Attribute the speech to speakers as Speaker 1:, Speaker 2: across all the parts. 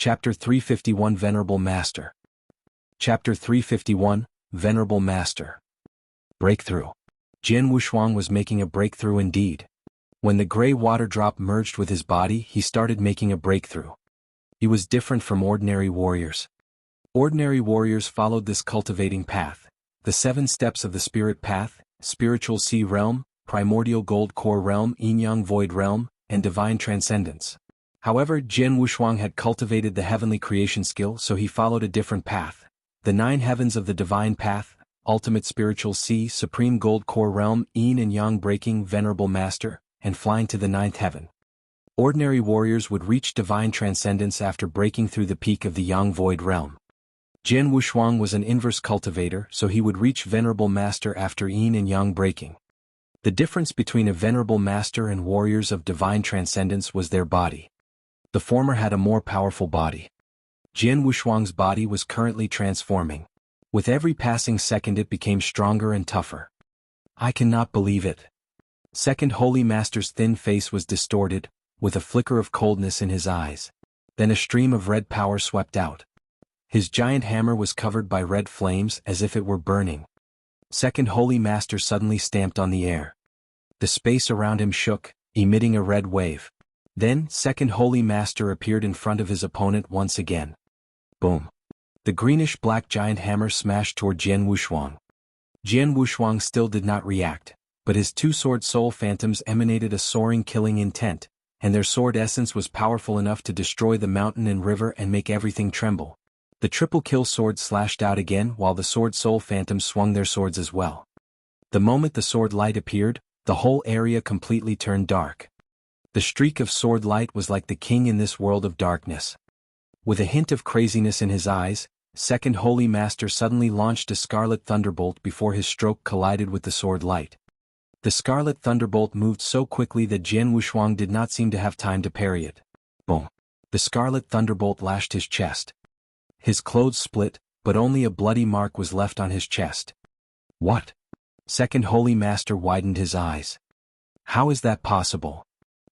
Speaker 1: Chapter 351 Venerable Master. Chapter 351 Venerable Master. Breakthrough. Jian Wushuang was making a breakthrough indeed. When the gray water drop merged with his body, he started making a breakthrough. He was different from ordinary warriors. Ordinary warriors followed this cultivating path, the 7 steps of the spirit path, spiritual sea realm, primordial gold core realm, yin-yang void realm, and divine transcendence. However, Jian Wushuang had cultivated the heavenly creation skill, so he followed a different path. The 9 heavens of the divine path, ultimate spiritual sea, supreme gold core realm, yin and yang breaking, venerable master, and flying to the 9th heaven. Ordinary warriors would reach divine transcendence after breaking through the peak of the yang void realm. Jian Wushuang was an inverse cultivator, so he would reach venerable master after yin and yang breaking. The difference between a venerable master and warriors of divine transcendence was their body. The former had a more powerful body. Jian Wushuang's body was currently transforming. With every passing second it became stronger and tougher. I cannot believe it. Second Holy Master's thin face was distorted, with a flicker of coldness in his eyes. Then a stream of red power swept out. His giant hammer was covered by red flames as if it were burning. Second Holy Master suddenly stamped on the air. The space around him shook, emitting a red wave. Then, Second Holy Master appeared in front of his opponent once again. Boom. The greenish-black giant hammer smashed toward Jian Wushuang. Jian Wushuang still did not react, but his 2 sword soul phantoms emanated a soaring killing intent, and their sword essence was powerful enough to destroy the mountain and river and make everything tremble. The triple kill sword slashed out again while the sword soul phantoms swung their swords as well. The moment the sword light appeared, the whole area completely turned dark. The streak of sword light was like the king in this world of darkness. With a hint of craziness in his eyes, Second Holy Master suddenly launched a scarlet thunderbolt before his stroke collided with the sword light. The scarlet thunderbolt moved so quickly that Jian Wushuang did not seem to have time to parry it. Boom! The scarlet thunderbolt lashed his chest. His clothes split, but only a bloody mark was left on his chest. What? Second Holy Master widened his eyes. How is that possible?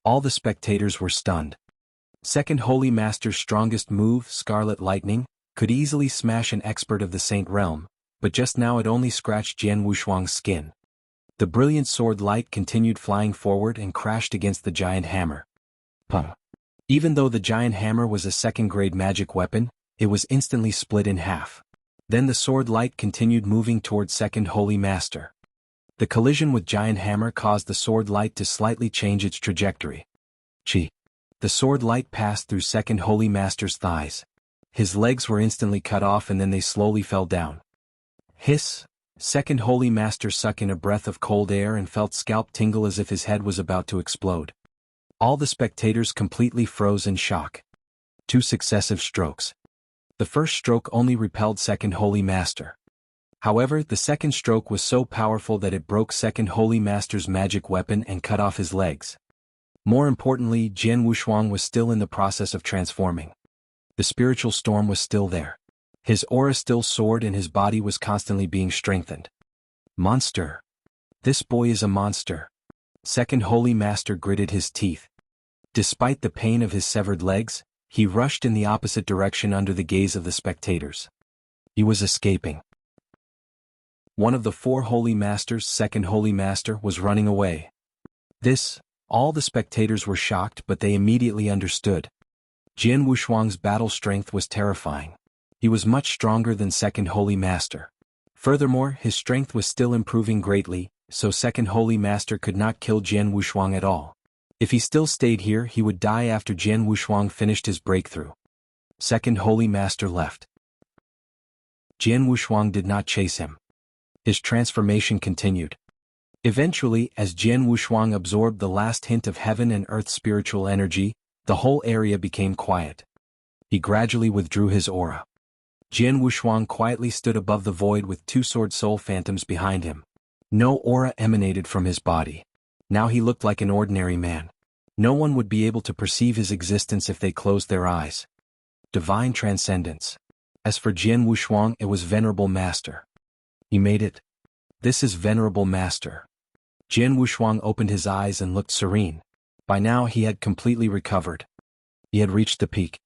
Speaker 1: All the spectators were stunned. Second Holy Master's strongest move, Scarlet Lightning, could easily smash an expert of the Saint Realm, but just now it only scratched Jian Wushuang's skin. The brilliant sword light continued flying forward and crashed against the giant hammer. Pum. Even though the giant hammer was a 2nd-grade magic weapon, it was instantly split in half. Then the sword light continued moving toward Second Holy Master. The collision with giant hammer caused the sword light to slightly change its trajectory. Chi. The sword light passed through Second Holy Master's thighs. His legs were instantly cut off and then they slowly fell down. Hiss! Second Holy Master sucked in a breath of cold air and felt scalp tingle as if his head was about to explode. All the spectators completely froze in shock. 2 successive strokes. The first stroke only repelled Second Holy Master. However, the second stroke was so powerful that it broke Second Holy Master's magic weapon and cut off his legs. More importantly, Jian Wushuang was still in the process of transforming. The spiritual storm was still there. His aura still soared and his body was constantly being strengthened. Monster! This boy is a monster. Second Holy Master gritted his teeth. Despite the pain of his severed legs, he rushed in the opposite direction under the gaze of the spectators. He was escaping. One of the 4 Holy Masters, Second Holy Master, was running away. All the spectators were shocked, but they immediately understood. Jian Wushuang's battle strength was terrifying. He was much stronger than Second Holy Master. Furthermore, his strength was still improving greatly, so Second Holy Master could not kill Jian Wushuang at all. If he still stayed here, he would die after Jian Wushuang finished his breakthrough. Second Holy Master left. Jian Wushuang did not chase him. His transformation continued. Eventually, as Jian Wushuang absorbed the last hint of heaven and earth spiritual energy, the whole area became quiet. He gradually withdrew his aura. Jian Wushuang quietly stood above the void with 2 sword soul phantoms behind him. No aura emanated from his body. Now he looked like an ordinary man. No one would be able to perceive his existence if they closed their eyes. Divine transcendence. As for Jian Wushuang, it was Venerable Master. He made it. This is Venerable Master. Jian Wushuang opened his eyes and looked serene. By now he had completely recovered. He had reached the peak.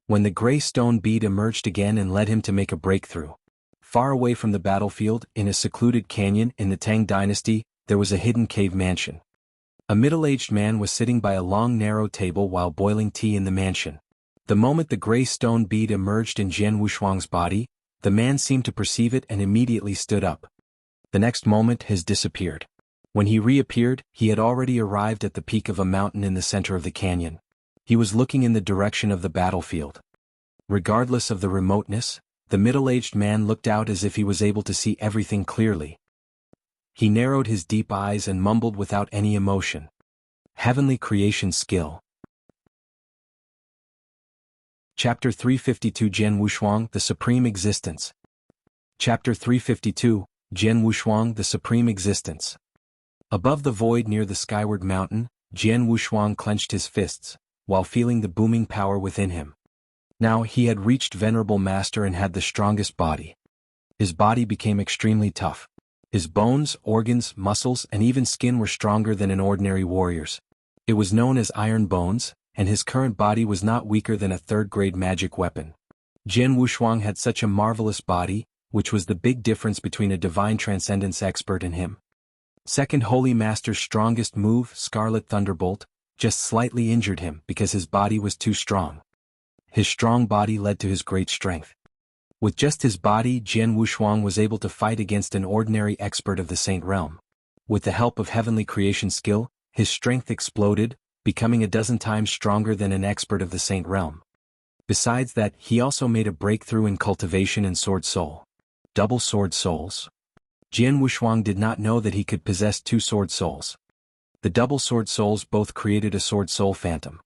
Speaker 1: when the gray stone bead emerged again and led him to make a breakthrough. Far away from the battlefield, in a secluded canyon in the Tang dynasty, there was a hidden cave mansion. A middle-aged man was sitting by a long narrow table while boiling tea in the mansion. The moment the gray stone bead emerged in Jian Wushuang's body, the man seemed to perceive it and immediately stood up. The next moment his disappeared. When he reappeared, he had already arrived at the peak of a mountain in the center of the canyon. He was looking in the direction of the battlefield. Regardless of the remoteness, the middle-aged man looked out as if he was able to see everything clearly. He narrowed his deep eyes and mumbled without any emotion. Heavenly creation skill. Chapter 352 Jian Wushuang, the Supreme Existence. Chapter 352, Jian Wushuang, the Supreme Existence. Above the void near the skyward mountain, Jian Wushuang clenched his fists, while feeling the booming power within him. Now he had reached Venerable Master and had the strongest body. His body became extremely tough. His bones, organs, muscles, and even skin were stronger than an ordinary warrior's. It was known as iron bones, and his current body was not weaker than a third-grade magic weapon. Jian Wushuang had such a marvelous body, which was the big difference between a divine transcendence expert and him. Second Holy Master's strongest move, Scarlet Thunderbolt, just slightly injured him because his body was too strong. His strong body led to his great strength. With just his body, Jian Wushuang was able to fight against an ordinary expert of the Saint Realm. With the help of heavenly creation skill, his strength exploded, becoming a dozen times stronger than an expert of the Saint Realm. Besides that, he also made a breakthrough in cultivation and sword soul. Double sword souls. Jian Wushuang did not know that he could possess two sword souls. The double sword souls both created a sword soul phantom.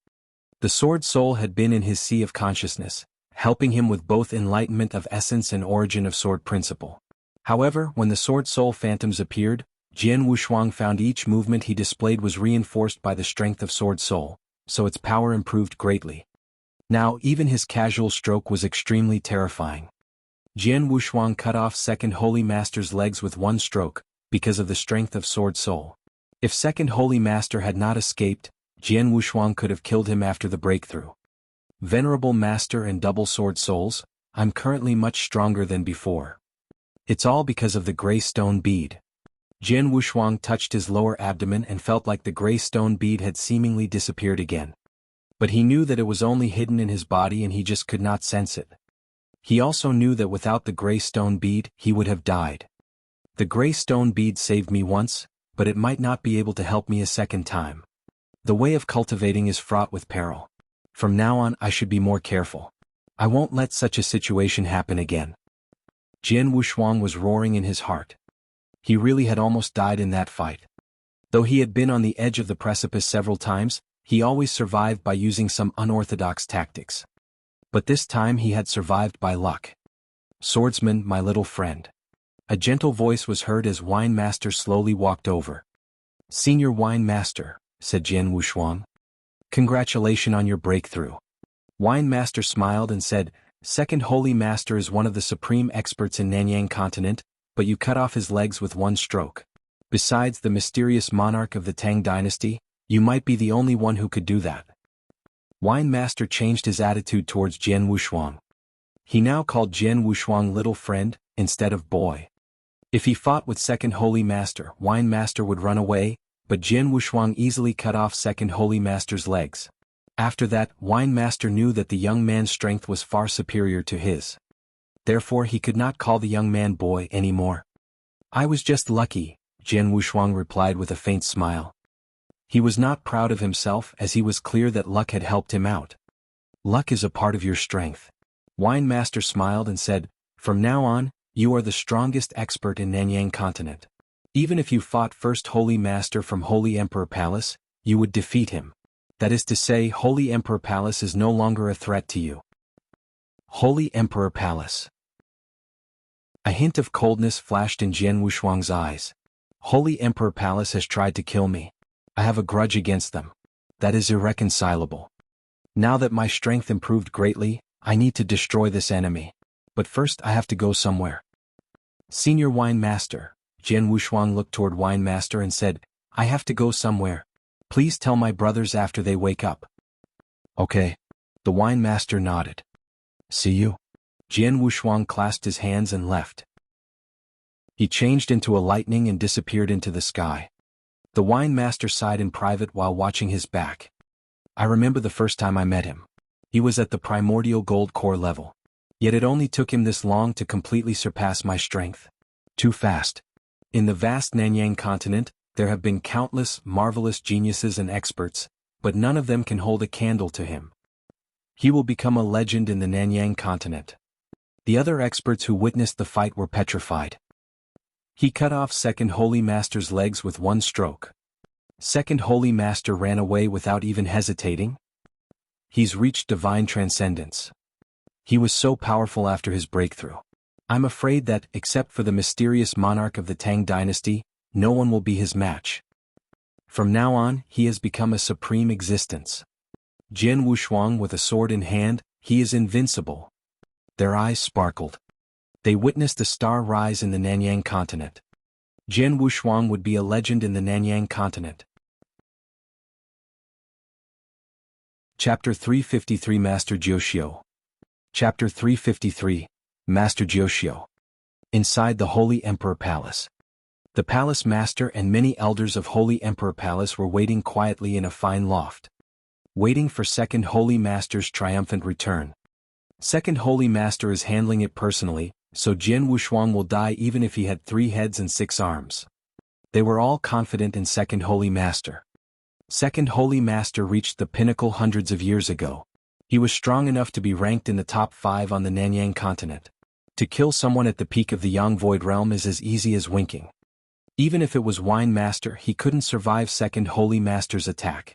Speaker 1: The sword soul had been in his sea of consciousness, helping him with both enlightenment of essence and origin of sword principle. However, when the sword soul phantoms appeared, Jian Wushuang found each movement he displayed was reinforced by the strength of sword soul, so its power improved greatly. Now even his casual stroke was extremely terrifying. Jian Wushuang cut off Second Holy Master's legs with one stroke, because of the strength of sword soul. If Second Holy Master had not escaped, Jian Wushuang could have killed him after the breakthrough. Venerable Master and double sword souls, I'm currently much stronger than before. It's all because of the gray stone bead. Jian Wushuang touched his lower abdomen and felt like the gray stone bead had seemingly disappeared again. But he knew that it was only hidden in his body and he just could not sense it. He also knew that without the gray stone bead, he would have died. The gray stone bead saved me once, but it might not be able to help me a second time. The way of cultivating is fraught with peril. From now on I should be more careful. I won't let such a situation happen again. Jian Wushuang was roaring in his heart. He really had almost died in that fight. Though he had been on the edge of the precipice several times, he always survived by using some unorthodox tactics. But this time he had survived by luck. Swordsman, my little friend. A gentle voice was heard as Wine Master slowly walked over. Senior Wine Master, said Jian Wushuang. Congratulations on your breakthrough. Wine Master smiled and said, Second Holy Master is one of the supreme experts in Nanyang continent, but you cut off his legs with one stroke. Besides the mysterious monarch of the Tang dynasty, you might be the only one who could do that. Wine Master changed his attitude towards Jian Wushuang. He now called Jian Wushuang little friend, instead of boy. If he fought with Second Holy Master, Wine Master would run away, but Jian Wushuang easily cut off Second Holy Master's legs. After that, Wine Master knew that the young man's strength was far superior to his. Therefore he could not call the young man boy anymore. I was just lucky, Jian Wushuang replied with a faint smile. He was not proud of himself as he was clear that luck had helped him out. Luck is a part of your strength. Wine Master smiled and said, From now on, you are the strongest expert in Nanyang continent. Even if you fought First Holy Master from Holy Emperor Palace, you would defeat him. That is to say, Holy Emperor Palace is no longer a threat to you. Holy Emperor Palace. A hint of coldness flashed in Jian Wushuang's eyes. Holy Emperor Palace has tried to kill me. I have a grudge against them. That is irreconcilable. Now that my strength improved greatly, I need to destroy this enemy. But first I have to go somewhere. Senior Wine Master, Jian Wushuang looked toward Wine Master and said, I have to go somewhere. Please tell my brothers after they wake up. Okay. The Wine Master nodded. See you. Jian Wushuang clasped his hands and left. He changed into a lightning and disappeared into the sky. The wine master sighed in private while watching his back. I remember the first time I met him. He was at the primordial gold core level. Yet it only took him this long to completely surpass my strength. Too fast. In the vast Nanyang continent, there have been countless marvelous geniuses and experts, but none of them can hold a candle to him. He will become a legend in the Nanyang continent. The other experts who witnessed the fight were petrified. He cut off Second Holy Master's legs with one stroke. Second Holy Master ran away without even hesitating. He's reached divine transcendence. He was so powerful after his breakthrough. I'm afraid that, except for the mysterious monarch of the Tang dynasty, no one will be his match. From now on, he has become a supreme existence. Jian Wushuang with a sword in hand, he is invincible. Their eyes sparkled. They witnessed a star rise in the Nanyang continent. Jian Wushuang would be a legend in the Nanyang continent. Chapter 353 Master Jiu Xiu. Chapter 353, Master Jiu Xiu. Inside the Holy Emperor Palace. The palace master and many elders of Holy Emperor Palace were waiting quietly in a fine loft. Waiting for Second Holy Master's triumphant return. Second Holy Master is handling it personally, so Jian Wushuang will die even if he had 3 heads and 6 arms. They were all confident in Second Holy Master. Second Holy Master reached the pinnacle hundreds of years ago. He was strong enough to be ranked in the top 5 on the Nanyang continent. To kill someone at the peak of the Yang Void Realm is as easy as winking. Even if it was Wine Master, he couldn't survive Second Holy Master's attack.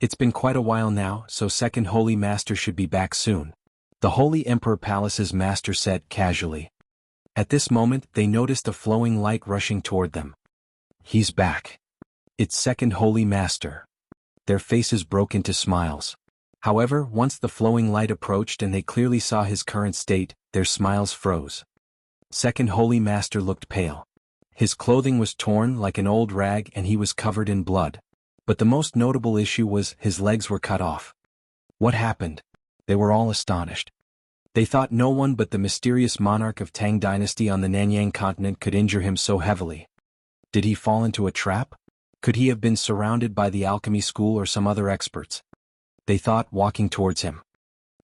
Speaker 1: It's been quite a while now, so Second Holy Master should be back soon. The Holy Emperor Palace's master said casually. At this moment, they noticed a flowing light rushing toward them. He's back. It's Second Holy Master. Their faces broke into smiles. However, once the flowing light approached and they clearly saw his current state, their smiles froze. Second Holy Master looked pale. His clothing was torn like an old rag and he was covered in blood. But the most notable issue was his legs were cut off. What happened? They were all astonished. They thought no one but the mysterious monarch of Tang dynasty on the Nanyang continent could injure him so heavily. Did he fall into a trap? Could he have been surrounded by the alchemy school or some other experts? They thought, walking towards him.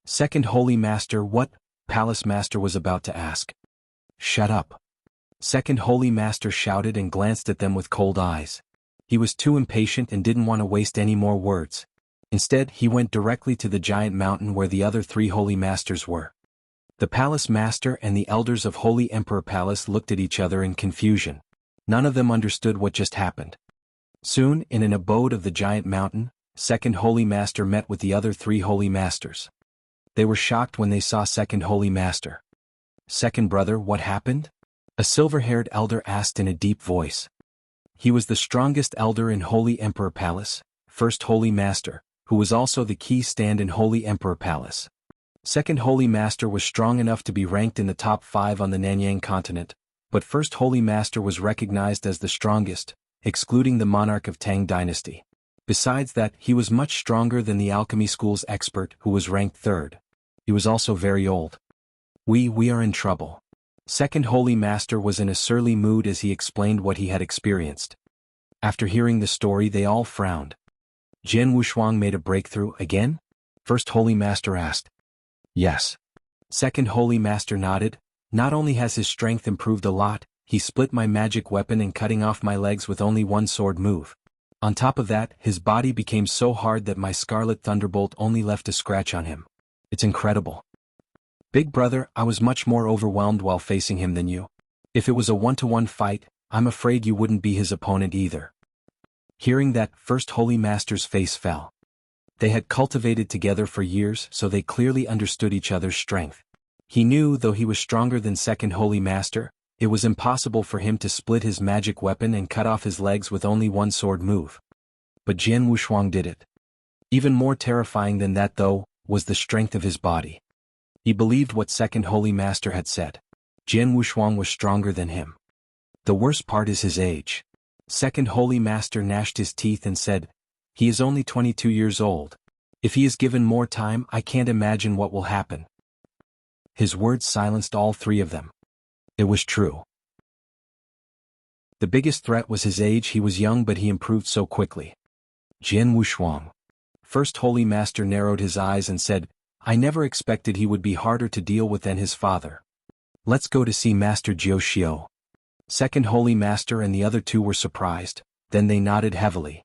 Speaker 1: Second Holy Master, what? Palace Master was about to ask. Shut up. Second Holy Master shouted and glanced at them with cold eyes. He was too impatient and didn't want to waste any more words. Instead, he went directly to the giant mountain where the other 3 Holy Masters were. The Palace Master and the elders of Holy Emperor Palace looked at each other in confusion. None of them understood what just happened. Soon, in an abode of the giant mountain, Second Holy Master met with the other 3 Holy Masters. They were shocked when they saw Second Holy Master. Second brother, what happened? A silver-haired elder asked in a deep voice. He was the strongest elder in Holy Emperor Palace, First Holy Master, who was also the key stand in Holy Emperor Palace. Second Holy Master was strong enough to be ranked in the top 5 on the Nanyang continent, but First Holy Master was recognized as the strongest, excluding the monarch of Tang dynasty. Besides that, he was much stronger than the alchemy school's expert, who was ranked 3rd. He was also very old. We are in trouble. Second Holy Master was in a surly mood as he explained what he had experienced. After hearing the story, they all frowned. Jian Wushuang made a breakthrough again? First Holy Master asked. Yes. Second Holy Master nodded. Not only has his strength improved a lot, he split my magic weapon and cutting off my legs with only one sword move. On top of that, his body became so hard that my Scarlet Thunderbolt only left a scratch on him. It's incredible. Big brother, I was much more overwhelmed while facing him than you. If it was a 1-to-1 fight, I'm afraid you wouldn't be his opponent either. Hearing that, First Holy Master's face fell. They had cultivated together for years, so they clearly understood each other's strength. He knew, though he was stronger than Second Holy Master, it was impossible for him to split his magic weapon and cut off his legs with only one sword move. But Jian Wushuang did it. Even more terrifying than that, though, was the strength of his body. He believed what Second Holy Master had said. Jian Wushuang was stronger than him. The worst part is his age. Second Holy Master gnashed his teeth and said, he is only 22 years old. If he is given more time, I can't imagine what will happen. His words silenced all three of them. It was true. The biggest threat was his age. He was young, but he improved so quickly. Jian Wushuang. First Holy Master narrowed his eyes and said, I never expected he would be harder to deal with than his father. Let's go to see Master Jiu Xiu. Second Holy Master and the other two were surprised, then they nodded heavily.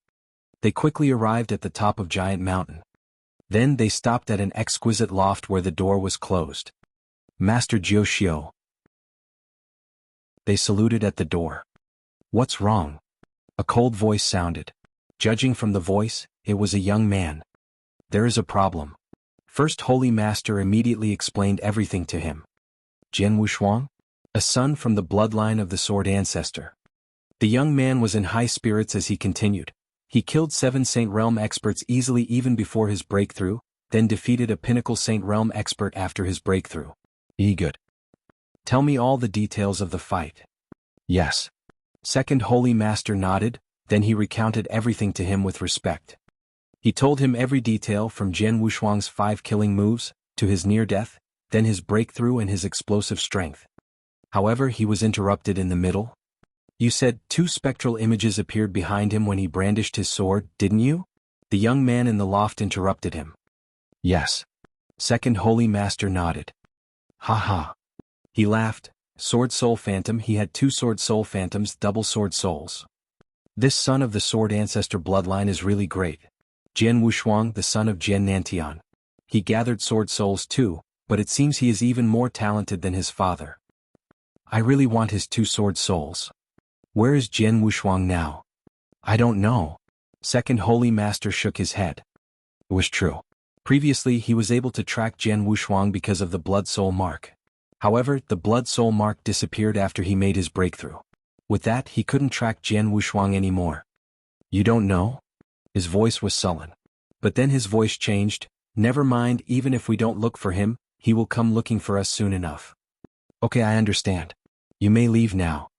Speaker 1: They quickly arrived at the top of Giant Mountain. Then they stopped at an exquisite loft where the door was closed. Master Jiu Xiu. They saluted at the door. What's wrong? A cold voice sounded. Judging from the voice, it was a young man. There is a problem. First Holy Master immediately explained everything to him. Jian Wushuang? A son from the bloodline of the sword ancestor. The young man was in high spirits as he continued. He killed 7 Saint Realm experts easily even before his breakthrough, then defeated a pinnacle Saint Realm expert after his breakthrough. Good. Tell me all the details of the fight. Yes. Second Holy Master nodded, then he recounted everything to him with respect. He told him every detail from Jian Wushuang's 5 killing moves, to his near-death, then his breakthrough and his explosive strength. However, he was interrupted in the middle. You said 2 spectral images appeared behind him when he brandished his sword, didn't you? The young man in the loft interrupted him. Yes. Second Holy Master nodded. Ha ha. He laughed. Sword Soul Phantom. He had 2 Sword Soul Phantoms, double Sword Souls. This son of the sword ancestor bloodline is really great. Jian Wushuang, the son of Jian Nantian. He gathered Sword Souls too, but it seems he is even more talented than his father. I really want his 2 Sword Souls. Where is Jian Wushuang now? I don't know. Second Holy Master shook his head. It was true. Previously he was able to track Jian Wushuang because of the Blood Soul mark. However, the Blood Soul mark disappeared after he made his breakthrough. With that, he couldn't track Jian Wushuang anymore. You don't know? His voice was sullen. But then his voice changed. Never mind, even if we don't look for him, he will come looking for us soon enough. Okay, I understand. You may leave now.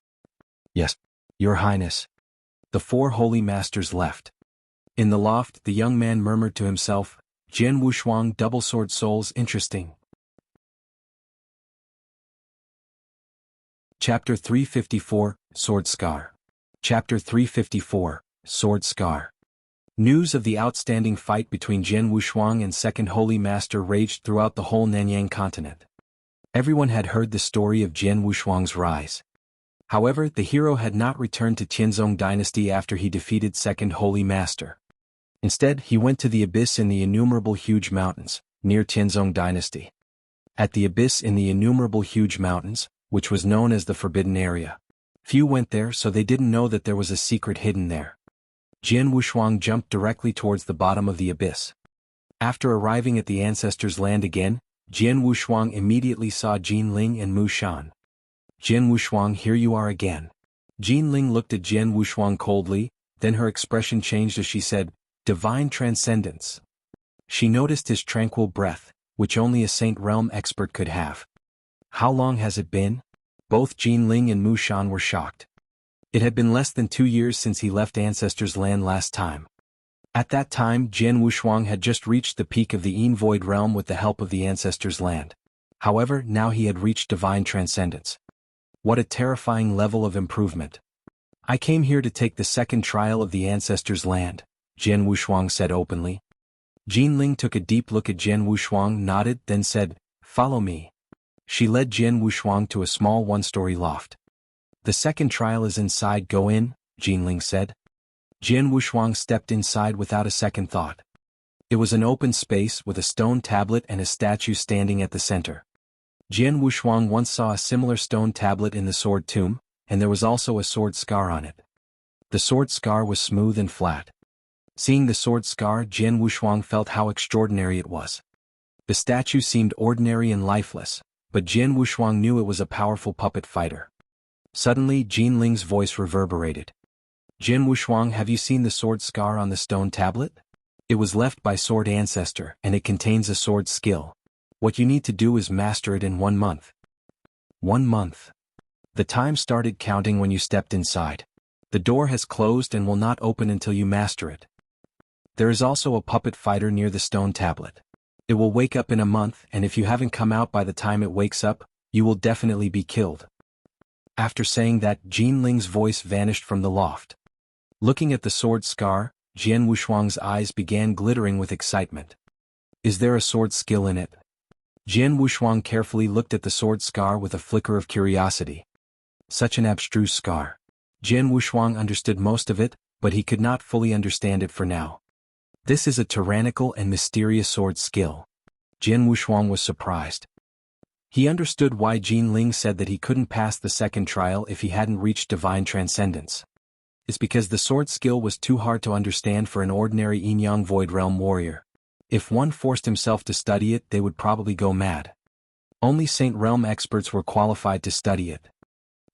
Speaker 1: Yes, Your Highness. The 4 Holy Masters left. In the loft, the young man murmured to himself, Jian Wushuang, double sword souls, interesting. Chapter 354, Sword Scar. Chapter 354, Sword Scar. News of the outstanding fight between Jian Wushuang and Second Holy Master raged throughout the whole Nanyang continent. Everyone had heard the story of Jian Wushuang's rise. However, the hero had not returned to Tianzong dynasty after he defeated Second Holy Master. Instead, he went to the abyss in the innumerable huge mountains, near Tianzong dynasty. At the abyss in the innumerable huge mountains, which was known as the Forbidden Area. Few went there, so they didn't know that there was a secret hidden there. Jian Wushuang jumped directly towards the bottom of the abyss. After arriving at the ancestors' land again, Jian Wushuang immediately saw Jin Ling and Mu Shan. Jian Wushuang, here you are again. Jin Ling looked at Jian Wushuang coldly, then her expression changed as she said, Divine Transcendence. She noticed his tranquil breath, which only a Saint Realm expert could have. How long has it been? Both Jin Ling and Mu Shan were shocked. It had been less than 2 years since he left Ancestors' Land last time. At that time, Jian Wushuang had just reached the peak of the Yin Void Realm with the help of the Ancestors' Land. However, now he had reached Divine Transcendence. What a terrifying level of improvement. I came here to take the second trial of the Ancestors' Land, Jian Wushuang said openly. Jin Ling took a deep look at Jian Wushuang, nodded, then said, Follow me. She led Jian Wushuang to a small 1-story loft. The second trial is inside, go in, Jin Ling said. Jian Wushuang stepped inside without a second thought. It was an open space with a stone tablet and a statue standing at the center. Jian Wushuang once saw a similar stone tablet in the sword tomb, and there was also a sword scar on it. The sword scar was smooth and flat. Seeing the sword scar, Jian Wushuang felt how extraordinary it was. The statue seemed ordinary and lifeless, but Jian Wushuang knew it was a powerful puppet fighter. Suddenly, Jin Ling's voice reverberated. Jian Wushuang, have you seen the sword scar on the stone tablet? It was left by Sword Ancestor, and it contains a sword skill. What you need to do is master it in 1 month. 1 month. The time started counting when you stepped inside. The door has closed and will not open until you master it. There is also a puppet fighter near the stone tablet. It will wake up in a month, and if you haven't come out by the time it wakes up, you will definitely be killed. After saying that, Jian Ling's voice vanished from the loft. Looking at the sword scar, Jian Wushuang's eyes began glittering with excitement. Is there a sword skill in it? Jian Wushuang carefully looked at the sword scar with a flicker of curiosity. Such an abstruse scar. Jian Wushuang understood most of it, but he could not fully understand it for now. This is a tyrannical and mysterious sword skill. Jian Wushuang was surprised. He understood why Jian Ling said that he couldn't pass the second trial if he hadn't reached divine transcendence. It's because the sword skill was too hard to understand for an ordinary Yin-Yang Void Realm warrior. If one forced himself to study it, they would probably go mad. Only Saint Realm experts were qualified to study it.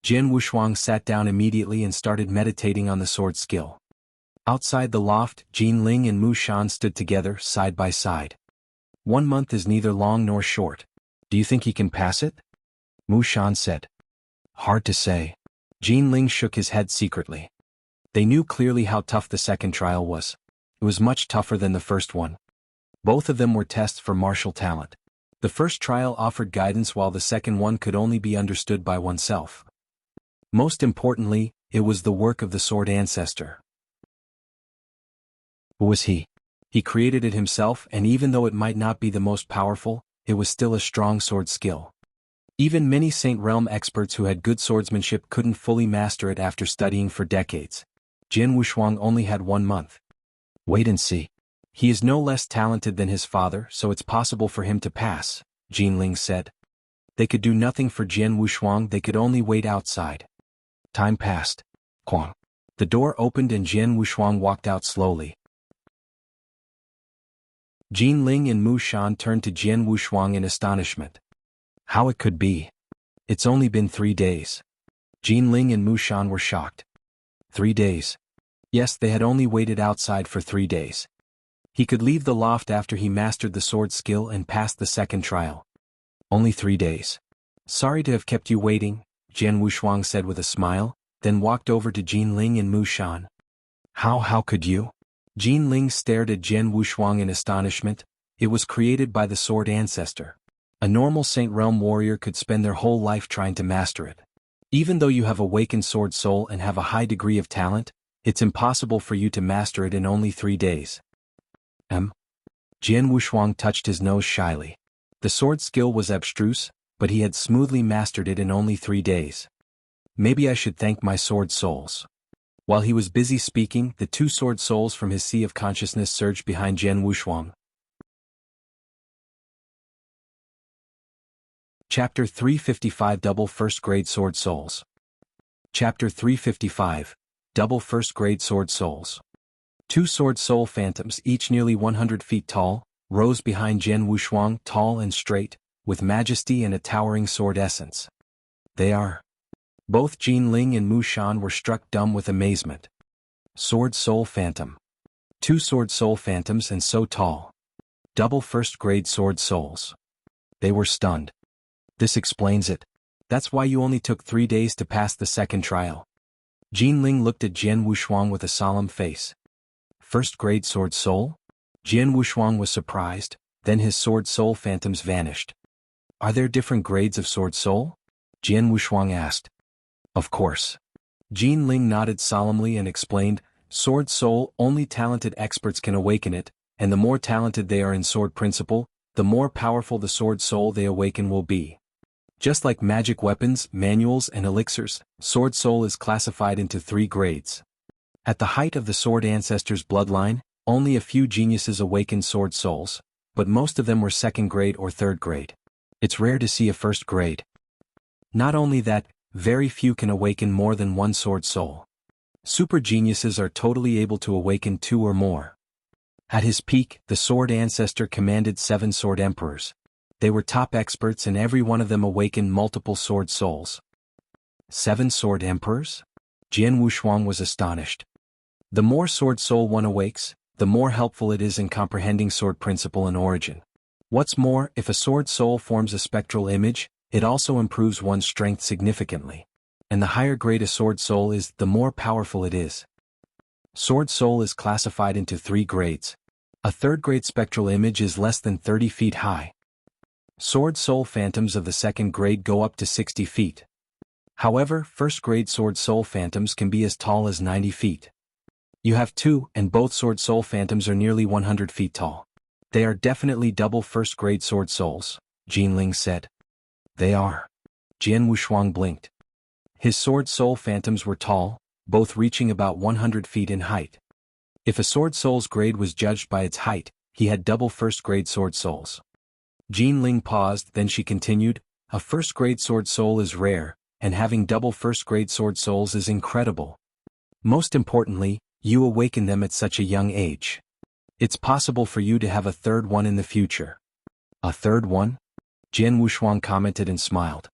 Speaker 1: Jian Wushuang sat down immediately and started meditating on the sword skill. Outside the loft, Jian Ling and Mu Shan stood together, side by side. 1 month is neither long nor short. Do you think he can pass it? Mu Shan said. Hard to say. Jian Ling shook his head secretly. They knew clearly how tough the second trial was. It was much tougher than the first one. Both of them were tests for martial talent. The first trial offered guidance while the second one could only be understood by oneself. Most importantly, it was the work of the sword ancestor. Who was he? He created it himself, and even though it might not be the most powerful, it was still a strong sword skill. Even many Saint Realm experts who had good swordsmanship couldn't fully master it after studying for decades. Jian Wushuang only had 1 month. Wait and see. He is no less talented than his father, so it's possible for him to pass, Jian Ling said. They could do nothing for Jian Wushuang, they could only wait outside. Time passed. Quang. The door opened and Jian Wushuang walked out slowly. Jian Ling and Mu Shan turned to Jian Wushuang in astonishment. How it could be? It's only been 3 days. Jian Ling and Mu Shan were shocked. 3 days. Yes, they had only waited outside for 3 days. He could leave the loft after he mastered the sword skill and passed the second trial. Only 3 days. Sorry to have kept you waiting, Jian Wushuang said with a smile, then walked over to Jian Ling and Mu Shan. How could you? Jian Ling stared at Jian Wushuang in astonishment. It was created by the sword ancestor. A normal Saint Realm warrior could spend their whole life trying to master it. Even though you have awakened sword soul and have a high degree of talent, it's impossible for you to master it in only 3 days. Jian Wushuang touched his nose shyly. The sword skill was abstruse, but he had smoothly mastered it in only 3 days. Maybe I should thank my sword souls. While he was busy speaking, the 2 sword souls from his sea of consciousness surged behind Jian Wushuang. Chapter 355 Double First Grade Sword Souls. Chapter 355 Double First Grade Sword Souls. 2 sword soul phantoms, each nearly 100 feet tall, rose behind Jian Wushuang, tall and straight, with majesty and a towering sword essence. They are. Both Jian Ling and Mu Shan were struck dumb with amazement. Sword Soul Phantom. 2 Sword Soul Phantoms and so tall. Double First Grade Sword Souls. They were stunned. This explains it. That's why you only took 3 days to pass the second trial. Jian Ling looked at Jian Wushuang with a solemn face. First Grade Sword Soul? Jian Wushuang was surprised, then his Sword Soul Phantoms vanished. Are there different grades of Sword Soul? Jian Wushuang asked. Of course. Jian Ling nodded solemnly and explained, Sword Soul, only talented experts can awaken it, and the more talented they are in Sword Principle, the more powerful the Sword Soul they awaken will be. Just like magic weapons, manuals and elixirs, Sword Soul is classified into 3 grades. At the height of the Sword Ancestor's bloodline, only a few geniuses awakened Sword Souls, but most of them were 2nd grade or 3rd grade. It's rare to see a 1st grade. Not only that, very few can awaken more than 1 sword soul. Super geniuses are totally able to awaken 2 or more. At his peak, the Sword Ancestor commanded 7 Sword Emperors. They were top experts and every one of them awakened multiple sword souls. 7 Sword Emperors? Jian Wushuang was astonished. The more sword soul one awakes, the more helpful it is in comprehending sword principle and origin. What's more, if a sword soul forms a spectral image, it also improves one's strength significantly. And the higher grade a sword soul is, the more powerful it is. Sword soul is classified into 3 grades. A third-grade spectral image is less than 30 feet high. Sword soul phantoms of the second grade go up to 60 feet. However, first-grade sword soul phantoms can be as tall as 90 feet. You have two, and both sword soul phantoms are nearly 100 feet tall. They are definitely double first-grade sword souls, Jian said. They are. Jian Wushuang blinked. His sword soul phantoms were tall, both reaching about 100 feet in height. If a sword soul's grade was judged by its height, he had double first-grade sword souls. Jian paused, then she continued, a first-grade sword soul is rare, and having double first-grade sword souls is incredible. Most importantly, you awaken them at such a young age. It's possible for you to have a third one in the future. A third one? Jian Wushuang commented and smiled.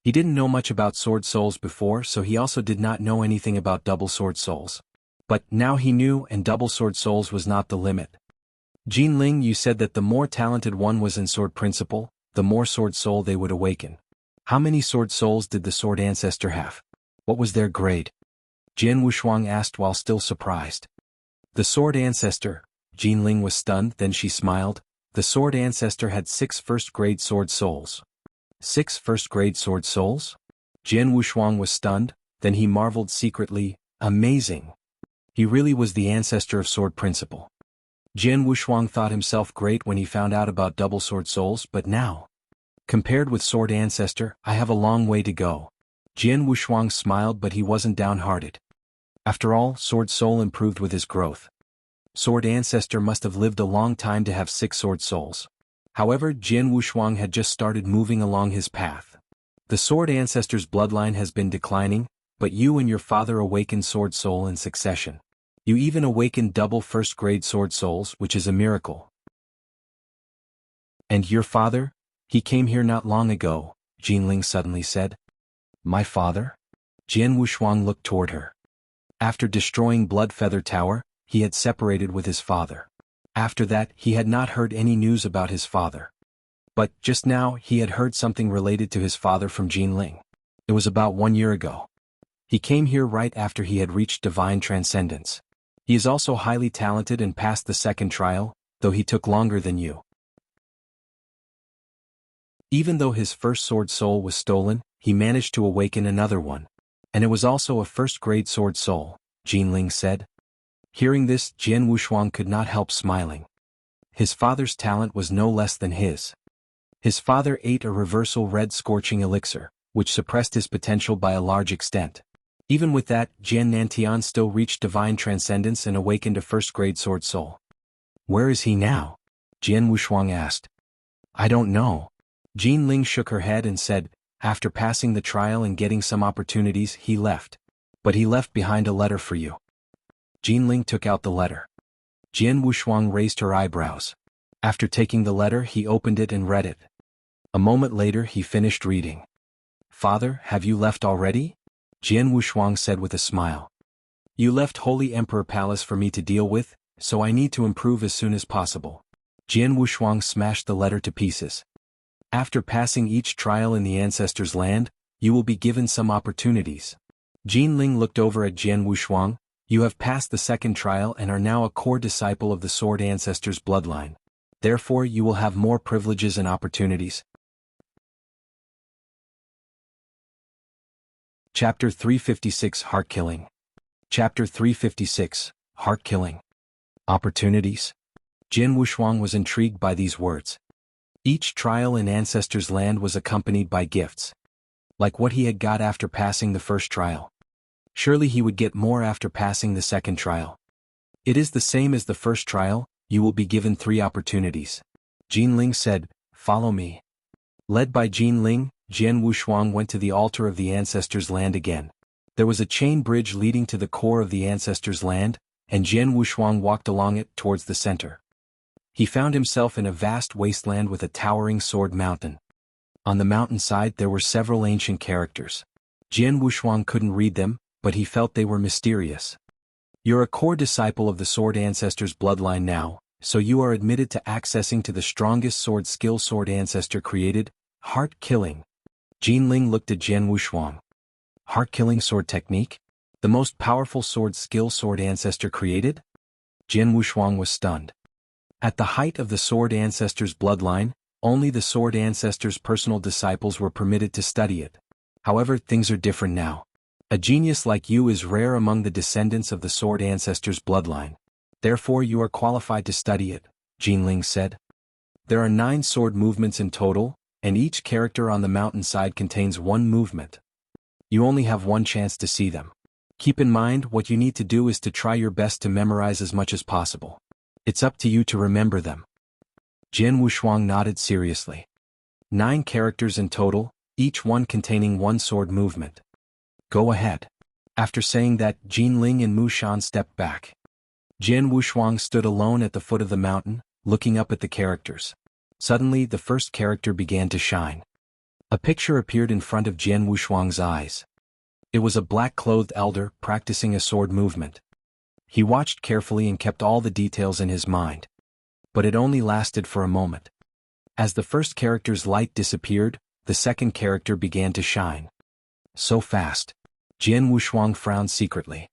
Speaker 1: He didn't know much about sword souls before, so he also did not know anything about double sword souls. But now he knew, and double sword souls was not the limit. Jian, you said that the more talented one was in sword principle, the more sword soul they would awaken. How many sword souls did the sword ancestor have? What was their grade? Jian Wushuang asked while still surprised. The sword ancestor, Jian was stunned, then she smiled. The sword ancestor had 6 first-grade sword souls. 6 first-grade sword souls? Jian Wushuang was stunned, then he marveled secretly, amazing. He really was the ancestor of sword principle. Jian Wushuang thought himself great when he found out about double sword souls, but now, compared with sword ancestor, I have a long way to go. Jian Wushuang smiled, but he wasn't downhearted. After all, sword soul improved with his growth. Sword ancestor must have lived a long time to have 6 sword souls. However, Jian Wushuang had just started moving along his path. The sword ancestor's bloodline has been declining, but you and your father awakened sword soul in succession. You even awakened double first-grade sword souls, which is a miracle. And your father? He came here not long ago, Jian suddenly said. My father? Jian Wushuang looked toward her. After destroying Blood Feather Tower, he had separated with his father. After that, he had not heard any news about his father. But, just now, he had heard something related to his father from Jian. It was about 1 year ago. He came here right after he had reached divine transcendence. He is also highly talented and passed the second trial, though he took longer than you. Even though his first sword soul was stolen, he managed to awaken another one. And it was also a first-grade sword soul, Jian said. Hearing this, Jian Wushuang could not help smiling. His father's talent was no less than his. His father ate a reversal red scorching elixir, which suppressed his potential by a large extent. Even with that, Jian Nantian still reached divine transcendence and awakened a first-grade sword soul. Where is he now? Jian Wushuang asked. I don't know. Jian shook her head and said, after passing the trial and getting some opportunities, he left. But he left behind a letter for you. Jian took out the letter. Jian Wushuang raised her eyebrows. After taking the letter, he opened it and read it. A moment later, he finished reading. Father, have you left already? Jian Wushuang said with a smile. You left Holy Emperor Palace for me to deal with, so I need to improve as soon as possible. Jian Wushuang smashed the letter to pieces. After passing each trial in the ancestors' land, you will be given some opportunities. Jian looked over at Jian Wushuang. You have passed the second trial and are now a core disciple of the sword ancestors' bloodline. Therefore, you will have more privileges and opportunities. Chapter 356 Heart Killing. Chapter 356 Heart Killing. Opportunities. Jian Wushuang was intrigued by these words. Each trial in Ancestors' Land was accompanied by gifts. Like what he had got after passing the first trial. Surely he would get more after passing the second trial. It is the same as the first trial, you will be given 3 opportunities. Jian said, follow me. Led by Jian Jian Wushuang went to the altar of the Ancestors' Land again. There was a chain bridge leading to the core of the Ancestors' Land, and Jian Wushuang walked along it towards the center. He found himself in a vast wasteland with a towering sword mountain. On the mountainside there were several ancient characters. Jian Wushuang couldn't read them, but he felt they were mysterious. You're a core disciple of the sword ancestor's bloodline now, so you are admitted to accessing to the strongest sword skill sword ancestor created, heart killing. Jian looked at Jian Wushuang. Heart killing sword technique? The most powerful sword skill sword ancestor created? Jian Wushuang was stunned. At the height of the Sword Ancestors' bloodline, only the Sword Ancestors' personal disciples were permitted to study it. However, things are different now. A genius like you is rare among the descendants of the Sword Ancestors' bloodline. Therefore you are qualified to study it, Jian said. There are 9 sword movements in total, and each character on the mountainside contains 1 movement. You only have 1 chance to see them. Keep in mind what you need to do is to try your best to memorize as much as possible. It's up to you to remember them. Jian Wushuang nodded seriously. 9 characters in total, each one containing 1 sword movement. Go ahead. After saying that, Jian and Mushan stepped back. Jian Wushuang stood alone at the foot of the mountain, looking up at the characters. Suddenly the first character began to shine. A picture appeared in front of Jian Wushuang's eyes. It was a black-clothed elder practicing a sword movement. He watched carefully and kept all the details in his mind. But it only lasted for a moment. As the first character's light disappeared, the second character began to shine. So fast. Jian Wushuang frowned secretly.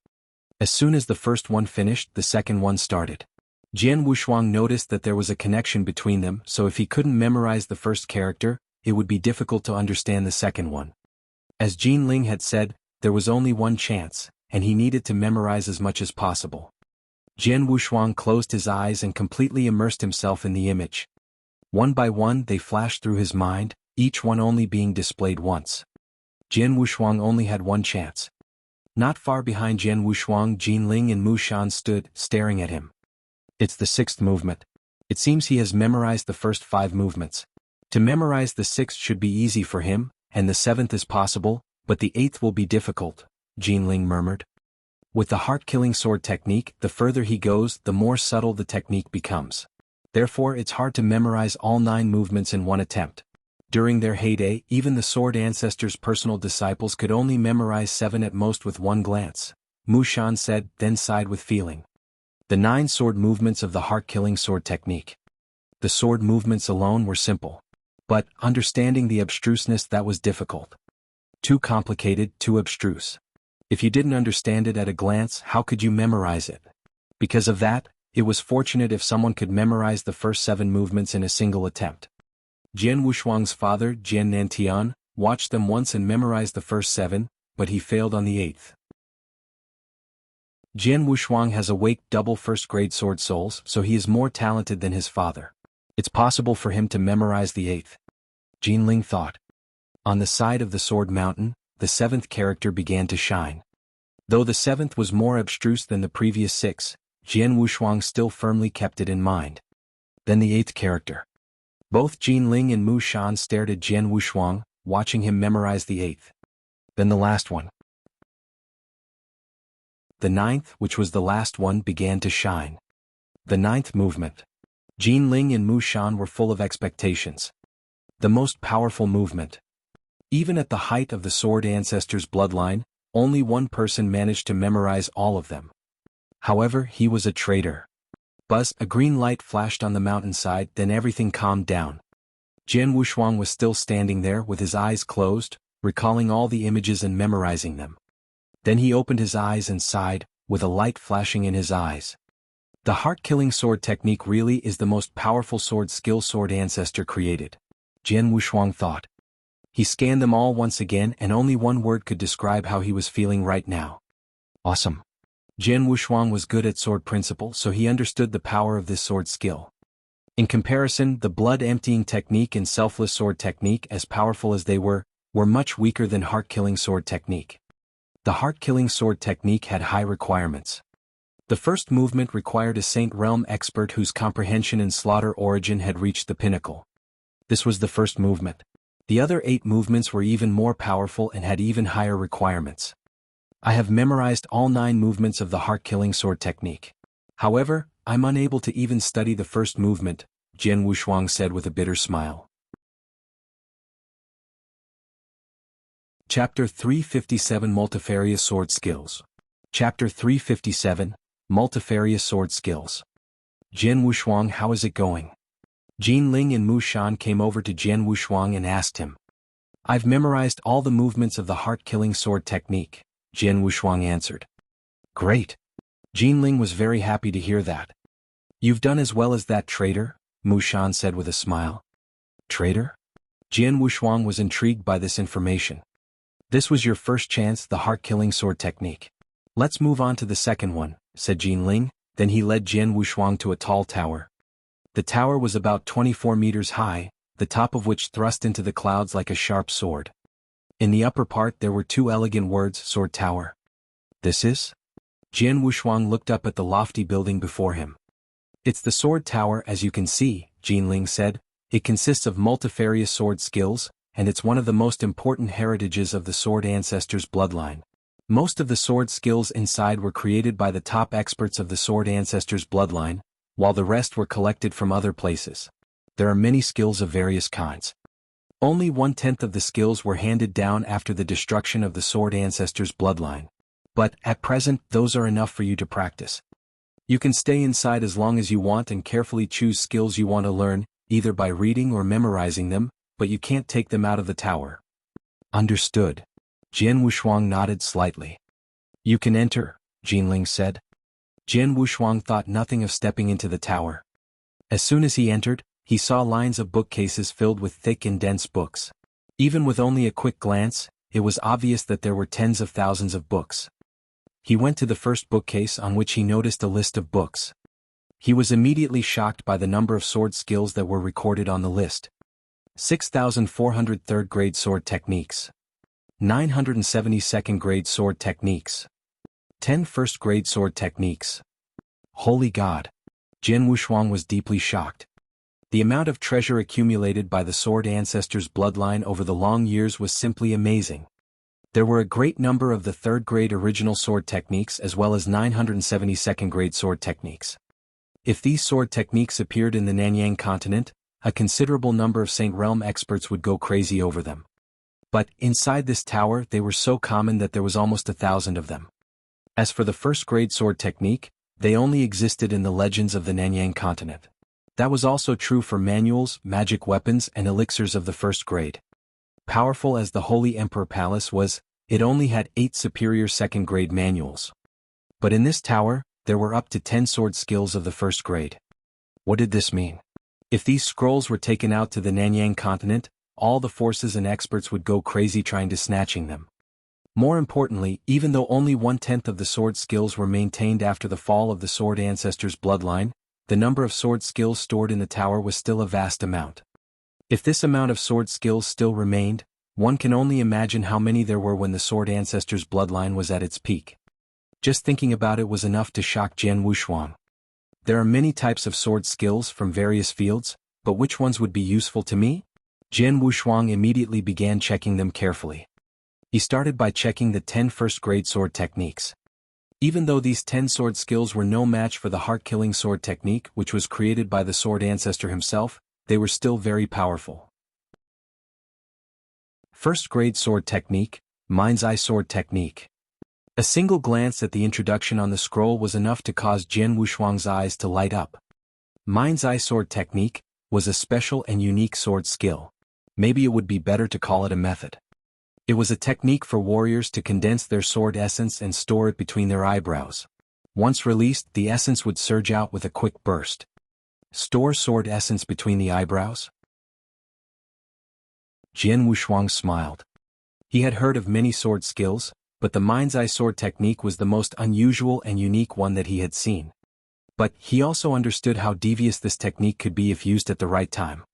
Speaker 1: As soon as the first one finished, the second one started. Jian Wushuang noticed that there was a connection between them, so if he couldn't memorize the first character, it would be difficult to understand the second one. As Jian had said, there was only 1 chance, and he needed to memorize as much as possible. Jian Wushuang closed his eyes and completely immersed himself in the image. One by one they flashed through his mind, each one only being displayed once. Jian Wushuang only had 1 chance. Not far behind Jian Wushuang, Jian and Mushan stood, staring at him. It's the 6th movement. It seems he has memorized the first 5 movements. To memorize the 6th should be easy for him, and the 7th is possible, but the 8th will be difficult, Jian murmured. With the heart-killing sword technique, the further he goes, the more subtle the technique becomes. Therefore it's hard to memorize all 9 movements in one attempt. During their heyday, even the Sword Ancestors' personal disciples could only memorize 7 at most with 1 glance, Mushan said, then sighed with feeling. The 9 sword movements of the heart-killing sword technique. The sword movements alone were simple. But, understanding the abstruseness, that was difficult. Too complicated, too abstruse. If you didn't understand it at a glance, how could you memorize it? Because of that, it was fortunate if someone could memorize the first 7 movements in a single attempt. Jian Wushuang's father, Jian Nantian, watched them once and memorized the first 7, but he failed on the 8th. Jian Wushuang has awake double first-grade sword souls, so he is more talented than his father. It's possible for him to memorize the 8th. Jian thought. On the side of the sword mountain, the 7th character began to shine. Though the 7th was more abstruse than the previous 6, Jian Wushuang still firmly kept it in mind. Then the 8th character. Both Jian and Mushan stared at Jian Wushuang, watching him memorize the 8th. Then the last one. The 9th, which was the last one, began to shine. The 9th movement. Jian and Mushan were full of expectations. The most powerful movement. Even at the height of the Sword Ancestors' bloodline, only 1 person managed to memorize all of them. However, he was a traitor. Buzz, a green light flashed on the mountainside, then everything calmed down. Jian Wushuang was still standing there with his eyes closed, recalling all the images and memorizing them. Then he opened his eyes and sighed, with a light flashing in his eyes. The heart-killing sword technique really is the most powerful sword skill Sword Ancestor created. Jian Wushuang thought. He scanned them all once again and only 1 word could describe how he was feeling right now. Awesome. Jian Wushuang was good at sword principle, so he understood the power of this sword skill. In comparison, the blood-emptying technique and selfless sword technique, as powerful as they were much weaker than heart-killing sword technique. The heart-killing sword technique had high requirements. The first movement required a Saint Realm expert whose comprehension and slaughter origin had reached the pinnacle. This was the first movement. The other 8 movements were even more powerful and had even higher requirements. I have memorized all 9 movements of the heart-killing sword technique. However, I'm unable to even study the first movement, Jian Wushuang said with a bitter smile. Chapter 357 Multifarious Sword Skills. Chapter 357, Multifarious Sword Skills. Jian Wushuang, how is it going? Jian and Mushan came over to Jian Wushuang and asked him. I've memorized all the movements of the heart-killing sword technique, Jian Wushuang answered. Great. Jian was very happy to hear that. You've done as well as that traitor, Mushan said with a smile. Traitor? Jian Wushuang was intrigued by this information. This was your first chance, the heart-killing sword technique. Let's move on to the second one, said Jinling, then he led Jian Wushuang to a tall tower. The tower was about 24 meters high, the top of which thrust into the clouds like a sharp sword. In the upper part there were two elegant words, Sword Tower. This is? Jian Wushuang looked up at the lofty building before him. It's the Sword Tower, as you can see, Jinling said. It consists of multifarious sword skills, and it's one of the most important heritages of the sword ancestors' bloodline. Most of the sword skills inside were created by the top experts of the sword ancestors' bloodline, while the rest were collected from other places. There are many skills of various kinds. Only 1/10 of the skills were handed down after the destruction of the sword ancestors' bloodline. But, at present, those are enough for you to practice. You can stay inside as long as you want and carefully choose skills you want to learn, either by reading or memorizing them, but you can't take them out of the tower. Understood. Jian Wushuang nodded slightly. You can enter, Jinling said. Jian Wushuang thought nothing of stepping into the tower. As soon as he entered, he saw lines of bookcases filled with thick and dense books. Even with only a quick glance, it was obvious that there were tens of thousands of books. He went to the first bookcase on which he noticed a list of books. He was immediately shocked by the number of sword skills that were recorded on the list. 6,400 third-grade sword techniques. 970 second-grade sword techniques. 10 first-grade sword techniques. Holy God! Jian Wushuang was deeply shocked. The amount of treasure accumulated by the sword ancestors' bloodline over the long years was simply amazing. There were a great number of the third-grade original sword techniques as well as 970 second-grade sword techniques. If these sword techniques appeared in the Nanyang continent, a considerable number of Saint Realm experts would go crazy over them. But, inside this tower they were so common that there was almost 1,000 of them. As for the first-grade sword technique, they only existed in the legends of the Nanyang continent. That was also true for manuals, magic weapons and elixirs of the first grade. Powerful as the Holy Emperor Palace was, it only had 8 superior second-grade manuals. But in this tower, there were up to 10 sword skills of the first grade. What did this mean? If these scrolls were taken out to the Nanyang continent, all the forces and experts would go crazy trying to snatching them. More importantly, even though only 1/10 of the sword skills were maintained after the fall of the sword ancestors' bloodline, the number of sword skills stored in the tower was still a vast amount. If this amount of sword skills still remained, one can only imagine how many there were when the sword ancestors' bloodline was at its peak. Just thinking about it was enough to shock Jian Wushuang. There are many types of sword skills from various fields, but which ones would be useful to me? Jian Wushuang immediately began checking them carefully. He started by checking the 10 first-grade sword techniques. Even though these 10 sword skills were no match for the heart-killing sword technique which was created by the sword ancestor himself, they were still very powerful. First-grade sword technique, Mind's Eye sword technique. A single glance at the introduction on the scroll was enough to cause Jian Wushuang's eyes to light up. Mind's Eye sword technique was a special and unique sword skill. Maybe it would be better to call it a method. It was a technique for warriors to condense their sword essence and store it between their eyebrows. Once released, the essence would surge out with a quick burst. Store sword essence between the eyebrows? Jian Wushuang smiled. He had heard of many sword skills, but the Mind's Eye sword technique was the most unusual and unique one that he had seen. But he also understood how devious this technique could be if used at the right time.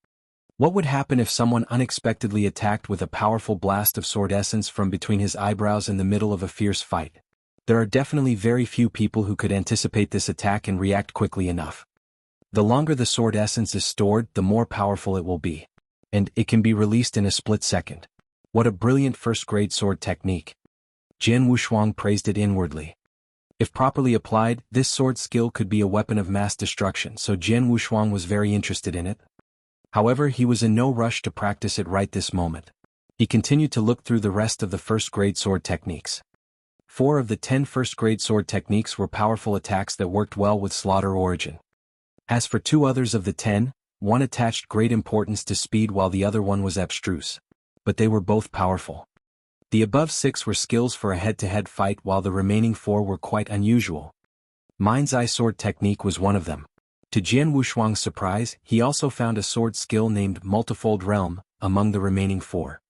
Speaker 1: What would happen if someone unexpectedly attacked with a powerful blast of sword essence from between his eyebrows in the middle of a fierce fight? There are definitely very few people who could anticipate this attack and react quickly enough. The longer the sword essence is stored, the more powerful it will be. And it can be released in a split second. What a brilliant first-grade sword technique. Jian Wushuang praised it inwardly. If properly applied, this sword skill could be a weapon of mass destruction, so Jian Wushuang was very interested in it. However, he was in no rush to practice it right this moment. He continued to look through the rest of the first-grade sword techniques. 4 of the 10 first-grade sword techniques were powerful attacks that worked well with Slaughter Origin. As for 2 others of the 10, one attached great importance to speed while the other one was abstruse. But they were both powerful. The above 6 were skills for a head-to-head fight while the remaining 4 were quite unusual. Mind's Eye sword technique was one of them. To Jian Wushuang's surprise, he also found a sword skill named Multifold Realm among the remaining 4.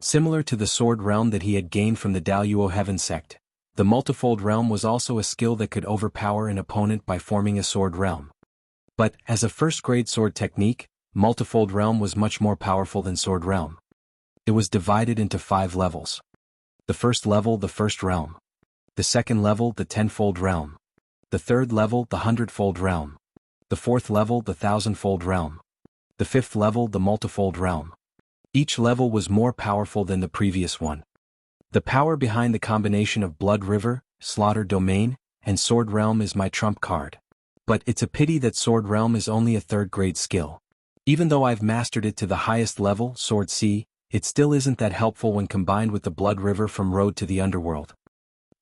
Speaker 1: Similar to the sword realm that he had gained from the Daluo Heaven sect, the Multifold Realm was also a skill that could overpower an opponent by forming a sword realm. But, as a first-grade sword technique, Multifold Realm was much more powerful than Sword Realm. It was divided into 5 levels. The first level, the First Realm. The second level, the Tenfold Realm. The third level, the Hundredfold Realm. The fourth level, the Thousandfold Realm. The fifth level, the Multifold Realm. Each level was more powerful than the previous one. The power behind the combination of Blood River, Slaughter Domain, and Sword Realm is my trump card. But it's a pity that Sword Realm is only a third-grade skill. Even though I've mastered it to the highest level, Sword C, it still isn't that helpful when combined with the Blood River from Road to the Underworld.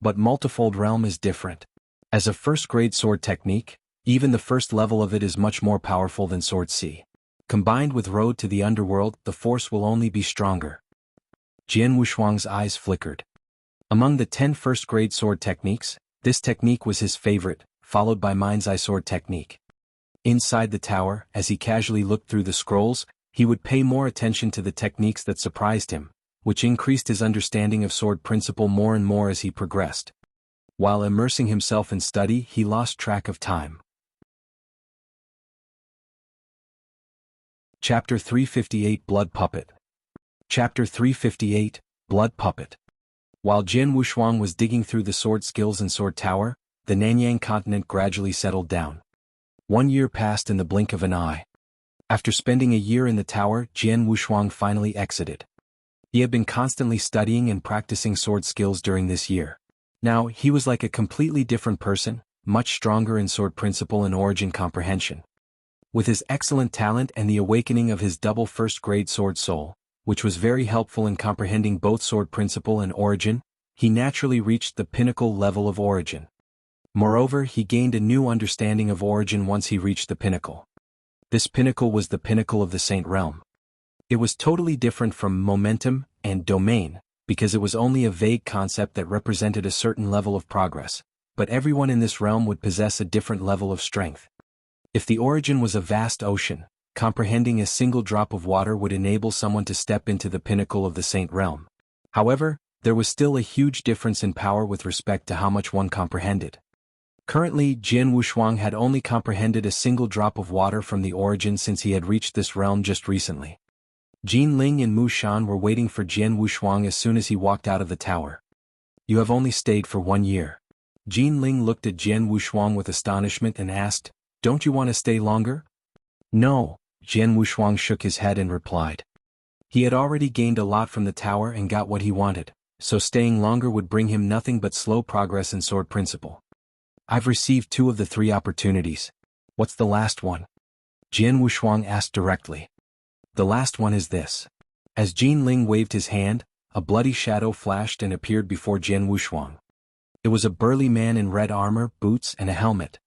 Speaker 1: But Multifold Realm is different. As a first-grade sword technique, even the first level of it is much more powerful than Sword C. Combined with Road to the Underworld, the force will only be stronger. Jian Wushuang's eyes flickered. Among the 10 first-grade sword techniques, this technique was his favorite, followed by Mind's Eye sword technique. Inside the tower, as he casually looked through the scrolls, he would pay more attention to the techniques that surprised him, which increased his understanding of sword principle more and more as he progressed. While immersing himself in study, he lost track of time. Chapter 358 Blood Puppet. Chapter 358, Blood Puppet. While Jian Wushuang was digging through the sword skills and sword tower, the Nanyang continent gradually settled down. 1 year passed in the blink of an eye. After spending a year in the tower, Jian Wushuang finally exited. He had been constantly studying and practicing sword skills during this year. Now, he was like a completely different person, much stronger in sword principle and origin comprehension. With his excellent talent and the awakening of his double first-grade sword soul, which was very helpful in comprehending both sword principle and origin, he naturally reached the pinnacle level of origin. Moreover, he gained a new understanding of origin once he reached the pinnacle. This pinnacle was the pinnacle of the Saint Realm. It was totally different from momentum and domain, because it was only a vague concept that represented a certain level of progress, but everyone in this realm would possess a different level of strength. If the origin was a vast ocean, comprehending a single drop of water would enable someone to step into the pinnacle of the Saint Realm. However, there was still a huge difference in power with respect to how much one comprehended. Currently, Jian Wushuang had only comprehended a single drop of water from the origin since he had reached this realm just recently. Jin Ling and Mu Shan were waiting for Jian Wushuang as soon as he walked out of the tower. You have only stayed for 1 year. Jin Ling looked at Jian Wushuang with astonishment and asked, "Don't you want to stay longer?" "No," Jian Wushuang shook his head and replied. He had already gained a lot from the tower and got what he wanted, so staying longer would bring him nothing but slow progress in sword principle. "I've received 2 of the 3 opportunities. What's the last one?" Jian Wushuang asked directly. "The last one is this." As Jin Ling waved his hand, a bloody shadow flashed and appeared before Jian Wushuang. It was a burly man in red armor, boots, and a helmet.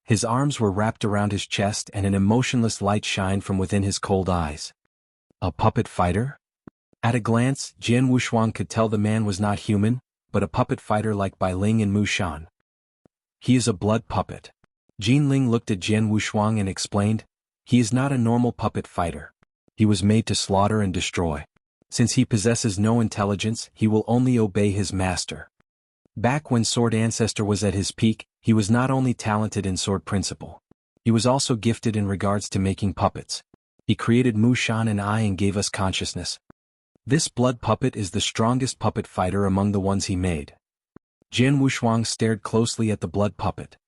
Speaker 1: His arms were wrapped around his chest and an emotionless light shined from within his cold eyes. A puppet fighter? At a glance, Jian Wushuang could tell the man was not human, but a puppet fighter like Bai Ling and Mu Shan. He is a blood puppet. Jin Ling looked at Jian Wushuang and explained, he is not a normal puppet fighter. He was made to slaughter and destroy. Since he possesses no intelligence, he will only obey his master. Back when Sword Ancestor was at his peak, he was not only talented in sword principle. He was also gifted in regards to making puppets. He created Mu Shan and I and gave us consciousness. This blood puppet is the strongest puppet fighter among the ones he made. Jian Wushuang stared closely at the blood puppet.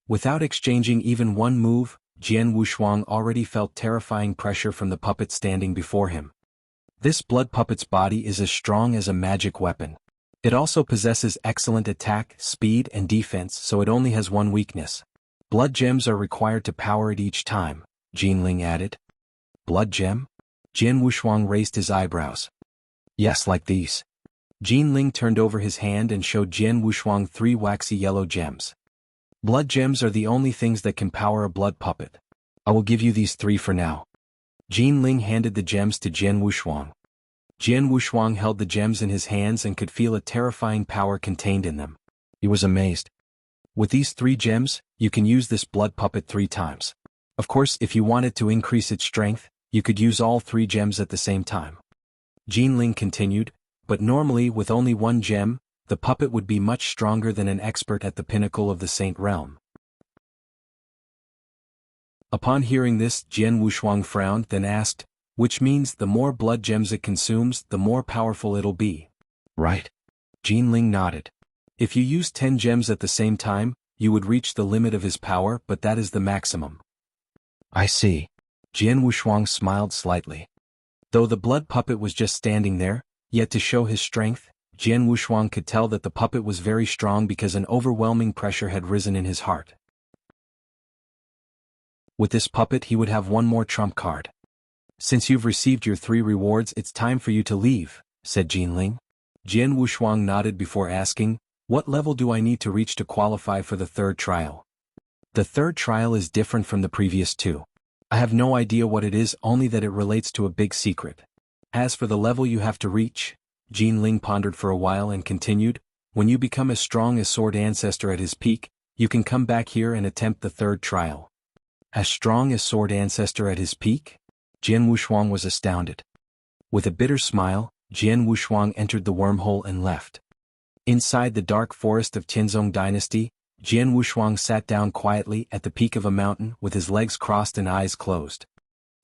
Speaker 1: Without exchanging even one move, Jian Wushuang already felt terrifying pressure from the puppet standing before him. This blood puppet's body is as strong as a magic weapon. It also possesses excellent attack, speed, and defense, so it only has one weakness. Blood gems are required to power it each time, Jin Ling added. Blood gem? Jian Wushuang raised his eyebrows. Yes, like these. Jin Ling turned over his hand and showed Jian Wushuang 3 waxy yellow gems. Blood gems are the only things that can power a blood puppet. I will give you these 3 for now. Jin Ling handed the gems to Jian Wushuang. Jian Wushuang held the gems in his hands and could feel a terrifying power contained in them. He was amazed. With these 3 gems, you can use this blood puppet 3 times. Of course, if you wanted to increase its strength, you could use all 3 gems at the same time. Jian continued, but normally with only 1 gem, the puppet would be much stronger than an expert at the pinnacle of the Saint Realm. Upon hearing this, Jian Wushuang frowned, then asked, which means the more blood gems it consumes, the more powerful it'll be. Right? Jian nodded. If you use 10 gems at the same time, you would reach the limit of his power, but that is the maximum. I see. Jian Wushuang smiled slightly. Though the blood puppet was just standing there, yet to show his strength, Jian Wushuang could tell that the puppet was very strong because an overwhelming pressure had risen in his heart. With this puppet he would have 1 more trump card. Since you've received your 3 rewards, it's time for you to leave, said Jian. Jian Wushuang nodded before asking, what level do I need to reach to qualify for the 3rd trial? The 3rd trial is different from the previous 2. I have no idea what it is, only that it relates to a big secret. As for the level you have to reach, Jian pondered for a while and continued, when you become as strong as Sword Ancestor at his peak, you can come back here and attempt the 3rd trial. As strong as Sword Ancestor at his peak? Jian Wushuang was astounded. With a bitter smile, Jian Wushuang entered the wormhole and left. Inside the dark forest of Tianzong Dynasty, Jian Wushuang sat down quietly at the peak of a mountain with his legs crossed and eyes closed.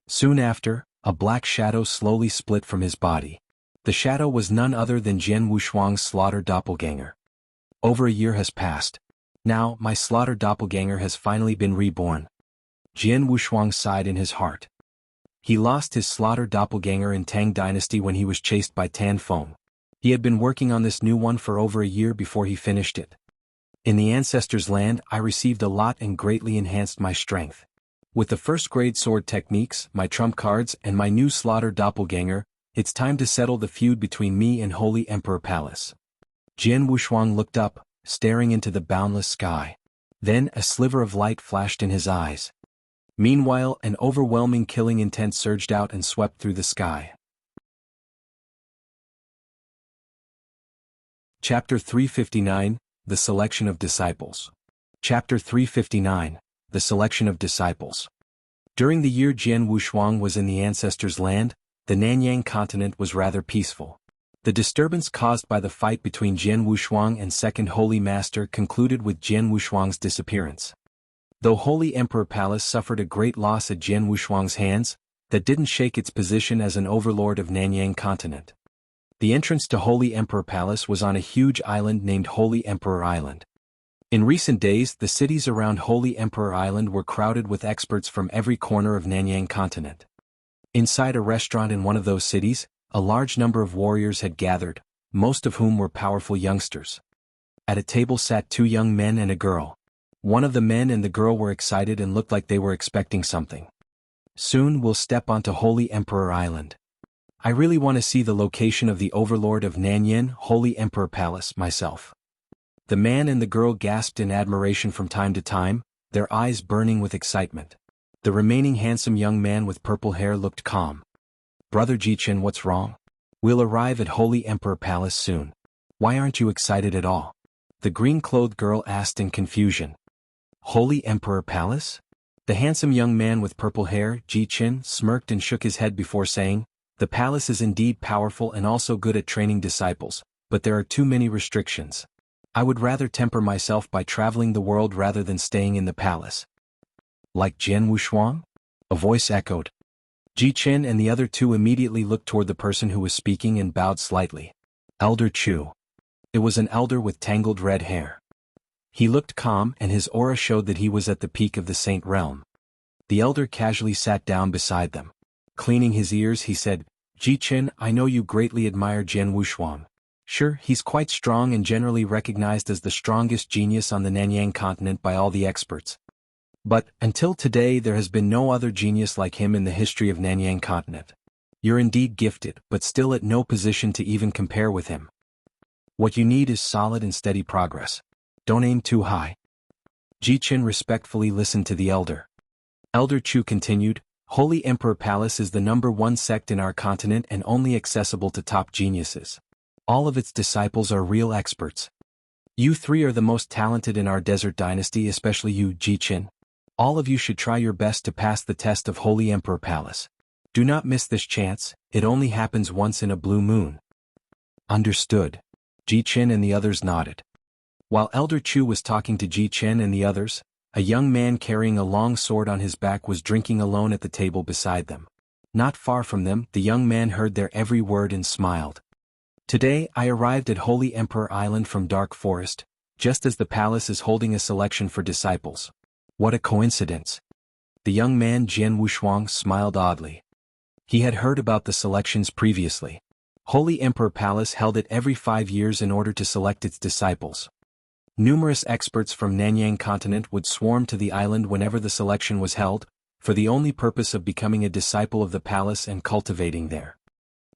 Speaker 1: Soon after, a black shadow slowly split from his body. The shadow was none other than Jian Wushuang's slaughtered doppelganger. Over a year has passed. Now, my slaughtered doppelganger has finally been reborn. Jian Wushuang sighed in his heart. He lost his slaughtered doppelganger in Tang Dynasty when he was chased by Tan Feng. He had been working on this new one for over a year before he finished it. In the Ancestors' Land, I received a lot and greatly enhanced my strength. With the 1st-grade sword techniques, my trump cards, and my new slaughtered doppelganger, it's time to settle the feud between me and Holy Emperor Palace. Jian Wushuang looked up, staring into the boundless sky. Then a sliver of light flashed in his eyes. Meanwhile, an overwhelming killing intent surged out and swept through the sky. Chapter 359, The Selection of Disciples. Chapter 359, The Selection of Disciples. During the year Jian Wushuang was in the Ancestors' Land, the Nanyang continent was rather peaceful. The disturbance caused by the fight between Jian Wushuang and Second Holy Master concluded with Jian Wushuang's disappearance. Though Holy Emperor Palace suffered a great loss at Jian Wushuang's hands, that didn't shake its position as an overlord of Nanyang continent. The entrance to Holy Emperor Palace was on a huge island named Holy Emperor Island. In recent days, the cities around Holy Emperor Island were crowded with experts from every corner of Nanyang continent. Inside a restaurant in one of those cities, a large number of warriors had gathered, most of whom were powerful youngsters. At a table sat 2 young men and a girl. One of the men and the girl were excited and looked like they were expecting something. Soon we'll step onto Holy Emperor Island. I really want to see the location of the overlord of Nanyang, Holy Emperor Palace, myself. The man and the girl gasped in admiration from time to time, their eyes burning with excitement. The remaining handsome young man with purple hair looked calm. Brother Jian, what's wrong? We'll arrive at Holy Emperor Palace soon. Why aren't you excited at all? The green-clothed girl asked in confusion. Holy Emperor Palace? The handsome young man with purple hair, Jian, smirked and shook his head before saying, the palace is indeed powerful and also good at training disciples, but there are too many restrictions. I would rather temper myself by traveling the world rather than staying in the palace. Like Jian Wushuang? A voice echoed. Jian and the other 2 immediately looked toward the person who was speaking and bowed slightly. Elder Chu. It was an elder with tangled red hair. He looked calm and his aura showed that he was at the peak of the Saint Realm. The elder casually sat down beside them. Cleaning his ears he said, Jian, I know you greatly admire Jian Wushuang. Sure, he's quite strong and generally recognized as the strongest genius on the Nanyang continent by all the experts. But, until today there has been no other genius like him in the history of Nanyang continent. You're indeed gifted, but still at no position to even compare with him. What you need is solid and steady progress. Don't aim too high. Jian respectfully listened to the elder. Elder Chu continued, Holy Emperor Palace is the #1 sect in our continent and only accessible to top geniuses. All of its disciples are real experts. You three are the most talented in our desert dynasty, especially you, Jiqin. All of you should try your best to pass the test of Holy Emperor Palace. Do not miss this chance, it only happens once in a blue moon. Understood. Jiqin and the others nodded. While Elder Chu was talking to Jiqin and the others, a young man carrying a long sword on his back was drinking alone at the table beside them. Not far from them, the young man heard their every word and smiled. Today I arrived at Holy Emperor Island from Dark Forest, just as the palace is holding a selection for disciples. What a coincidence. The young man Jian Wushuang smiled oddly. He had heard about the selections previously. Holy Emperor Palace held it every 5 years in order to select its disciples. Numerous experts from Nanyang continent would swarm to the island whenever the selection was held, for the only purpose of becoming a disciple of the palace and cultivating there.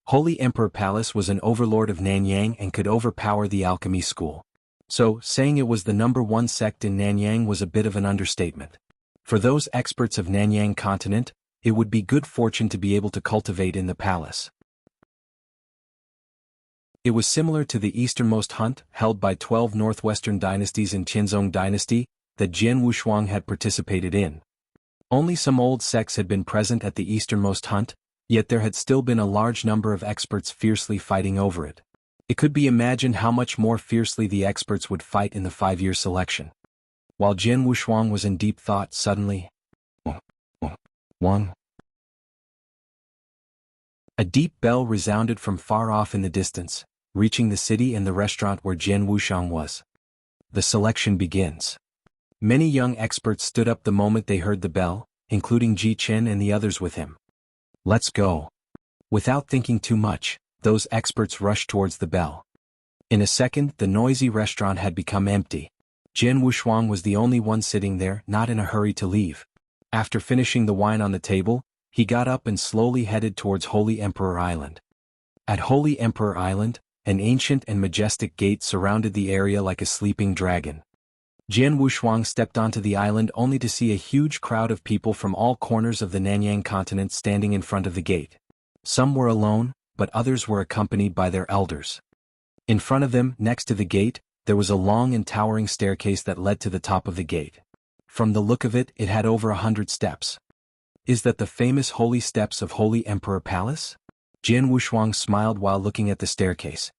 Speaker 1: Holy Emperor Palace was an overlord of Nanyang and could overpower the alchemy school. So, saying it was the #1 sect in Nanyang was a bit of an understatement. For those experts of Nanyang continent, it would be good fortune to be able to cultivate in the palace. It was similar to the easternmost hunt held by 12 northwestern dynasties in Qianzong dynasty that Jian Wushuang had participated in. Only some old sects had been present at the easternmost hunt, yet there had still been a large number of experts fiercely fighting over it. It could be imagined how much more fiercely the experts would fight in the 5-year selection. While Jian Wushuang was in deep thought, suddenly, Wang. A deep bell resounded from far off in the distance, reaching the city and the restaurant where Jian Wushuang was. The selection begins. Many young experts stood up the moment they heard the bell, including Jiqin and the others with him. Let's go. Without thinking too much, those experts rushed towards the bell. In a second, the noisy restaurant had become empty. Jian Wushuang was the only one sitting there, not in a hurry to leave. After finishing the wine on the table, he got up and slowly headed towards Holy Emperor Island. At Holy Emperor Island, an ancient and majestic gate surrounded the area like a sleeping dragon. Jian Wushuang stepped onto the island only to see a huge crowd of people from all corners of the Nanyang continent standing in front of the gate. Some were alone, but others were accompanied by their elders. In front of them, next to the gate, there was a long and towering staircase that led to the top of the gate. From the look of it, it had over 100 steps. Is that the famous holy steps of Holy Emperor Palace? Jian Wushuang smiled while looking at the staircase.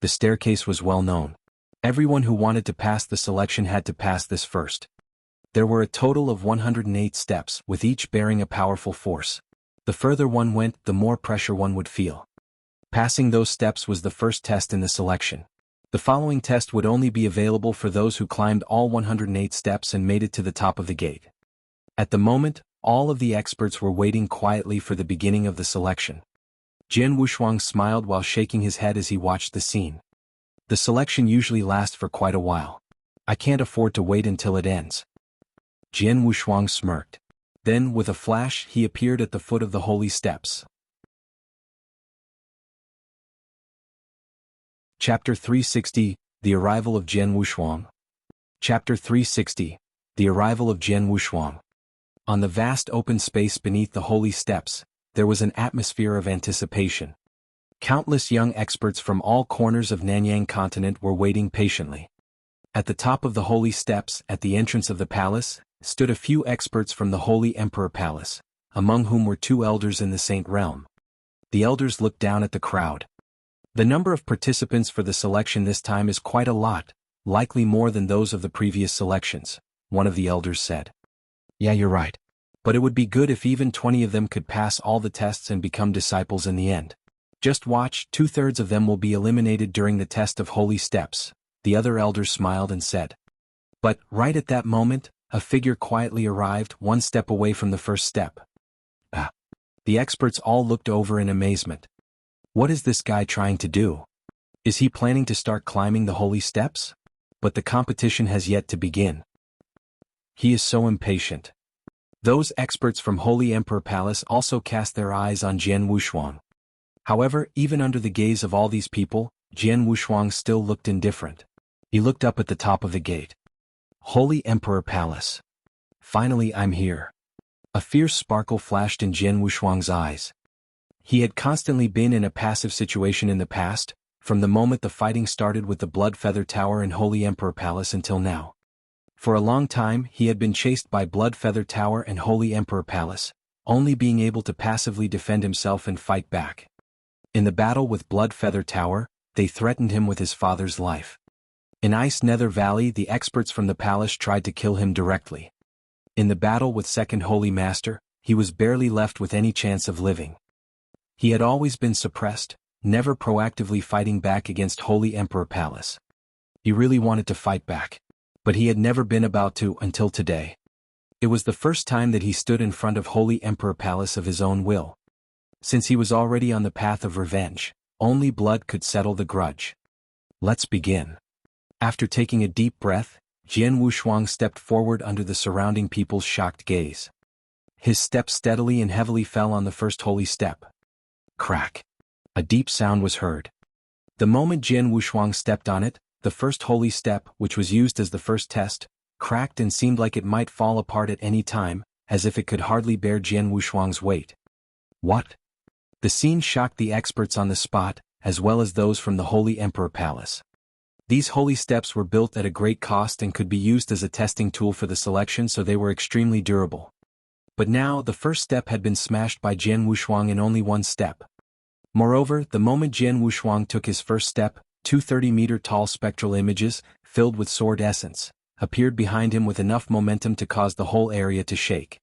Speaker 1: The staircase was well known. Everyone who wanted to pass the selection had to pass this first. There were a total of 108 steps, with each bearing a powerful force. The further one went, the more pressure one would feel. Passing those steps was the first test in the selection. The following test would only be available for those who climbed all 108 steps and made it to the top of the gate. At the moment, all of the experts were waiting quietly for the beginning of the selection. Jian Wushuang smiled while shaking his head as he watched the scene. The selection usually lasts for quite a while. I can't afford to wait until it ends. Jian Wushuang smirked. Then, with a flash, he appeared at the foot of the holy steps. Chapter 360, The Arrival of Jian Wushuang. Chapter 360, The Arrival of Jian Wushuang. On the vast open space beneath the holy steps, there was an atmosphere of anticipation. Countless young experts from all corners of Nanyang continent were waiting patiently. At the top of the holy steps, at the entrance of the palace, stood a few experts from the Holy Emperor Palace, among whom were 2 elders in the Saint Realm. The elders looked down at the crowd. The number of participants for the selection this time is quite a lot, likely more than those of the previous selections, one of the elders said. Yeah, you're right. But it would be good if even 20 of them could pass all the tests and become disciples in the end. Just watch, 2/3 of them will be eliminated during the test of holy steps, the other elders smiled and said. But, right at that moment, a figure quietly arrived, 1 step away from the first step. The experts all looked over in amazement. What is this guy trying to do? Is he planning to start climbing the holy steps? But the competition has yet to begin. He is so impatient. Those experts from Holy Emperor Palace also cast their eyes on Jian Wushuang. However, even under the gaze of all these people, Jian Wushuang still looked indifferent. He looked up at the top of the gate. Holy Emperor Palace. Finally, I'm here. A fierce sparkle flashed in Jian Wushuang's eyes. He had constantly been in a passive situation in the past, from the moment the fighting started with the Blood Feather Tower and Holy Emperor Palace until now. For a long time he had been chased by Blood Feather Tower and Holy Emperor Palace, only being able to passively defend himself and fight back. In the battle with Blood Feather Tower, they threatened him with his father's life. In Ice Nether Valley the experts from the palace tried to kill him directly. In the battle with Second Holy Master, he was barely left with any chance of living. He had always been suppressed, never proactively fighting back against Holy Emperor Palace. He really wanted to fight back, but he had never been about to until today. It was the first time that he stood in front of Holy Emperor Palace of his own will. Since he was already on the path of revenge, only blood could settle the grudge. Let's begin. After taking a deep breath, Jian Wushuang stepped forward under the surrounding people's shocked gaze. His step steadily and heavily fell on the first holy step. Crack. A deep sound was heard. The moment Jian Wushuang stepped on it, the first holy step, which was used as the first test, cracked and seemed like it might fall apart at any time, as if it could hardly bear Jian Wushuang's weight. What? The scene shocked the experts on the spot, as well as those from the Holy Emperor Palace. These holy steps were built at a great cost and could be used as a testing tool for the selection, so they were extremely durable. But now the first step had been smashed by Jian Wushuang in only one step. Moreover, the moment Jian Wushuang took his first step, two 30-meter-tall spectral images, filled with sword essence, appeared behind him with enough momentum to cause the whole area to shake.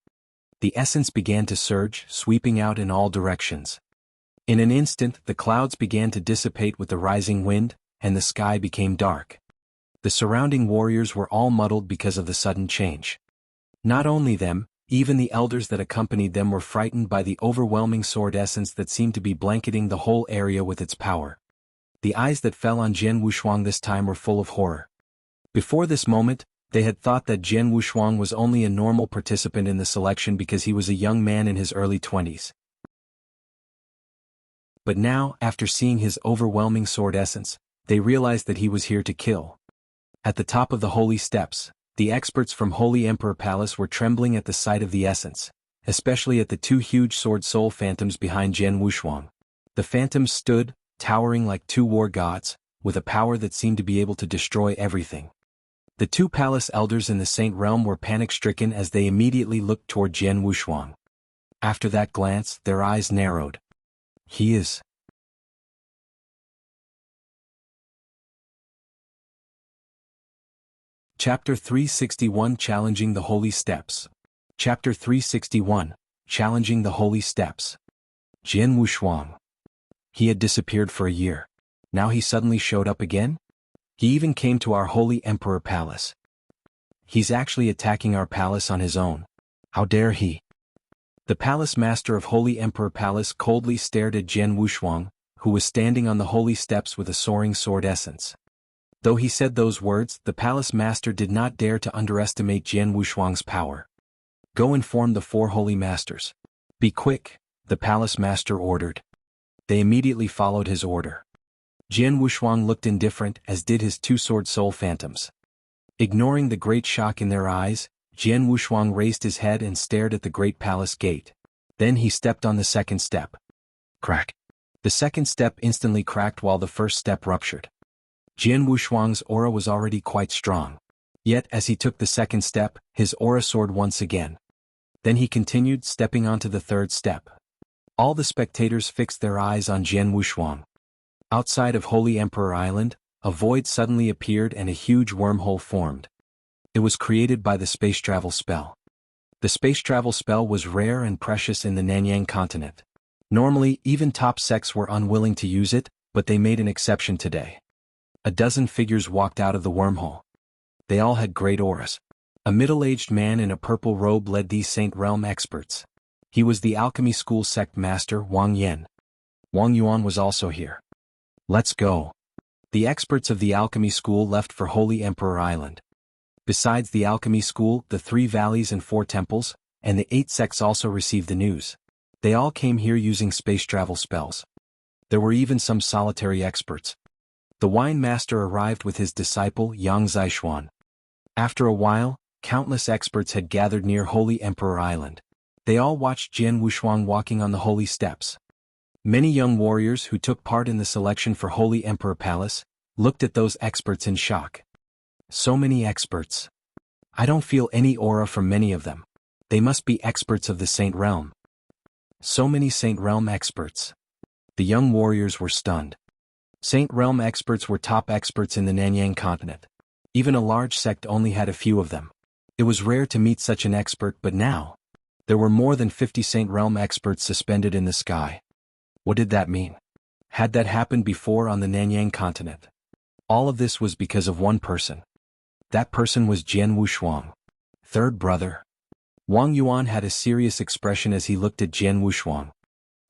Speaker 1: The essence began to surge, sweeping out in all directions. In an instant the clouds began to dissipate with the rising wind, and the sky became dark. The surrounding warriors were all muddled because of the sudden change. Not only them, even the elders that accompanied them were frightened by the overwhelming sword essence that seemed to be blanketing the whole area with its power. The eyes that fell on Jian Wushuang this time were full of horror. Before this moment, they had thought that Jian Wushuang was only a normal participant in the selection because he was a young man in his early 20s. But now, after seeing his overwhelming sword essence, they realized that he was here to kill. At the top of the holy steps, the experts from Holy Emperor Palace were trembling at the sight of the essence, especially at the two huge sword soul phantoms behind Jian Wushuang. The phantoms stood, towering like two war gods, with a power that seemed to be able to destroy everything. The two palace elders in the Saint Realm were panic-stricken as they immediately looked toward Jian Wushuang. After that glance, their eyes narrowed. He is. Chapter 361 Challenging the Holy Steps. Chapter 361 Challenging the Holy Steps. Jian Wushuang. He had disappeared for a year. Now he suddenly showed up again? He even came to our Holy Emperor Palace. He's actually attacking our palace on his own. How dare he? The palace master of Holy Emperor Palace coldly stared at Jian Wushuang, who was standing on the holy steps with a soaring sword essence. Though he said those words, the palace master did not dare to underestimate Jian Wushuang's power. Go inform the four holy masters. Be quick, the palace master ordered. They immediately followed his order. Jian Wushuang looked indifferent, as did his two sword soul phantoms. Ignoring the great shock in their eyes, Jian Wushuang raised his head and stared at the great palace gate. Then he stepped on the second step. Crack. The second step instantly cracked while the first step ruptured. Jian Wushuang's aura was already quite strong. Yet as he took the second step, his aura soared once again. Then he continued, stepping onto the third step. All the spectators fixed their eyes on Jian Wushuang. Outside of Holy Emperor Island, a void suddenly appeared and a huge wormhole formed. It was created by the space travel spell. The space travel spell was rare and precious in the Nanyang continent. Normally, even top sects were unwilling to use it, but they made an exception today. A dozen figures walked out of the wormhole. They all had great auras. A middle-aged man in a purple robe led these Saint Realm experts. He was the alchemy school sect master Wang Yan. Wang Yuan was also here. Let's go. The experts of the alchemy school left for Holy Emperor Island. Besides the alchemy school, the 3 valleys and 4 temples, and the 8 sects also received the news. They all came here using space travel spells. There were even some solitary experts. The wine master arrived with his disciple Yang Zishuan. After a while, countless experts had gathered near Holy Emperor Island. They all watched Jian Wushuang walking on the holy steps. Many young warriors who took part in the selection for Holy Emperor Palace looked at those experts in shock. So many experts. I don't feel any aura from many of them. They must be experts of the Saint Realm. So many Saint Realm experts. The young warriors were stunned. Saint Realm experts were top experts in the Nanyang continent. Even a large sect only had a few of them. It was rare to meet such an expert, but now, there were more than 50 Saint Realm experts suspended in the sky. What did that mean? Had that happened before on the Nanyang continent? All of this was because of one person. That person was Jian Wushuang. Third brother. Wang Yuan had a serious expression as he looked at Jian Wushuang.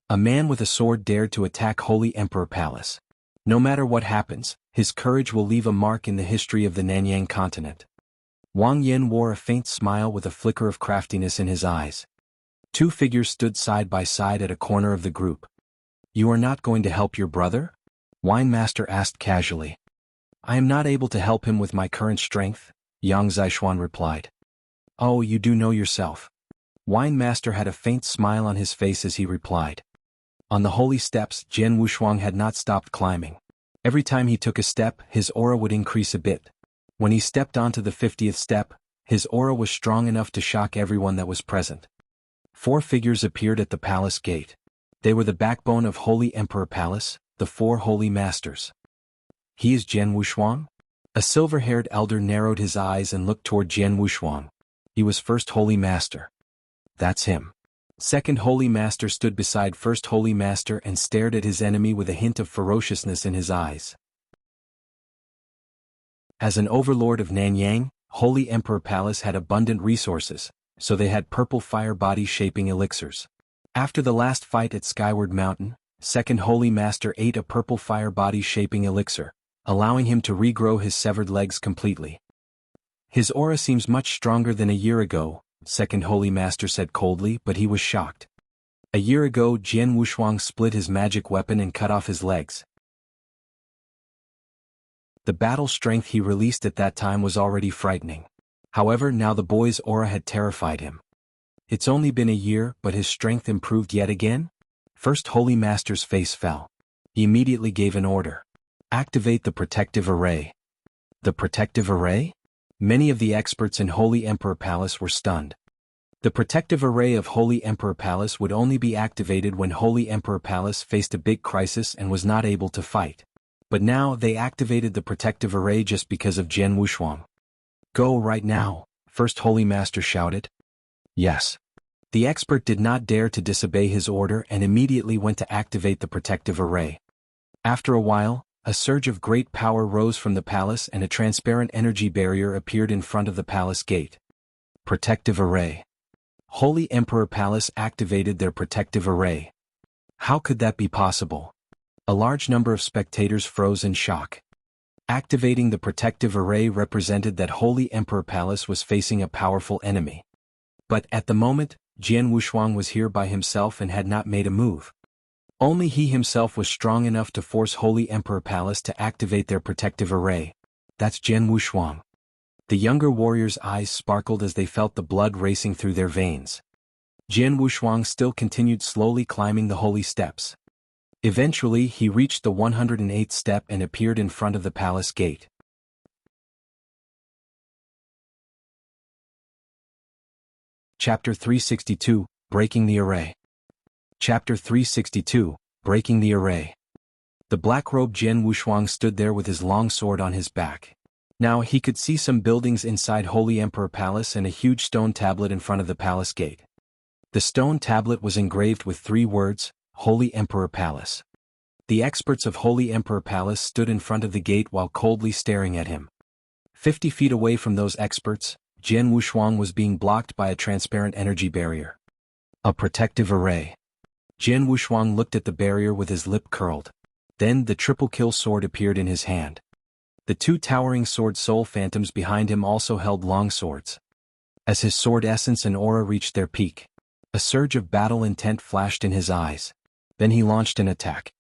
Speaker 1: A man with a sword dared to attack Holy Emperor Palace. No matter what happens, his courage will leave a mark in the history of the Nanyang continent. Wang Yin wore a faint smile with a flicker of craftiness in his eyes. Two figures stood side by side at a corner of the group. You are not going to help your brother? Wine Master asked casually. I am not able to help him with my current strength, Yang Zishuan replied. Oh, you do know yourself. Wine Master had a faint smile on his face as he replied. On the holy steps, Jian Wushuang had not stopped climbing. Every time he took a step, his aura would increase a bit. When he stepped onto the 50th step, his aura was strong enough to shock everyone that was present. 4 figures appeared at the palace gate. They were the backbone of Holy Emperor Palace, the 4 holy masters. He is Jian Wushuang? A silver-haired elder narrowed his eyes and looked toward Jian Wushuang. He was first holy master. That's him. Second holy master stood beside first holy master and stared at his enemy with a hint of ferociousness in his eyes. As an overlord of Nanyang, Holy Emperor Palace had abundant resources, so they had purple fire body-shaping elixirs. After the last fight at Skyward Mountain, second holy master ate a purple fire body-shaping elixir, allowing him to regrow his severed legs completely. His aura seems much stronger than a year ago, second holy master said coldly, but he was shocked. A year ago Jian Wushuang split his magic weapon and cut off his legs. The battle strength he released at that time was already frightening. However, now the boy's aura had terrified him. It's only been a year, but his strength improved yet again? First Holy Master's face fell. He immediately gave an order. Activate the protective array. The protective array? Many of the experts in Holy Emperor Palace were stunned. The protective array of Holy Emperor Palace would only be activated when Holy Emperor Palace faced a big crisis and was not able to fight. But now they activated the protective array just because of Jian Wushuang. Go right now, First Holy Master shouted. Yes. The expert did not dare to disobey his order and immediately went to activate the protective array. After a while, a surge of great power rose from the palace and a transparent energy barrier appeared in front of the palace gate. Protective array. Holy Emperor Palace activated their protective array. How could that be possible? A large number of spectators froze in shock. Activating the protective array represented that Holy Emperor Palace was facing a powerful enemy. But at the moment, Jian Wushuang was here by himself and had not made a move. Only he himself was strong enough to force Holy Emperor Palace to activate their protective array. That's Jian Wushuang. The younger warriors' eyes sparkled as they felt the blood racing through their veins. Jian Wushuang still continued slowly climbing the holy steps. Eventually he reached the 108th step and appeared in front of the palace gate. Chapter 362, Breaking the Array. Chapter 362, Breaking the Array. The black-robed Jian Wushuang stood there with his long sword on his back. Now he could see some buildings inside Holy Emperor Palace and a huge stone tablet in front of the palace gate. The stone tablet was engraved with 3 words, Holy Emperor Palace. The experts of Holy Emperor Palace stood in front of the gate while coldly staring at him. 50 feet away from those experts, Jian Wushuang was being blocked by a transparent energy barrier. A protective array. Jian Wushuang looked at the barrier with his lip curled. Then the triple kill sword appeared in his hand. The 2 towering sword soul phantoms behind him also held long swords. As his sword essence and aura reached their peak, a surge of battle intent flashed in his eyes. Then he launched an attack.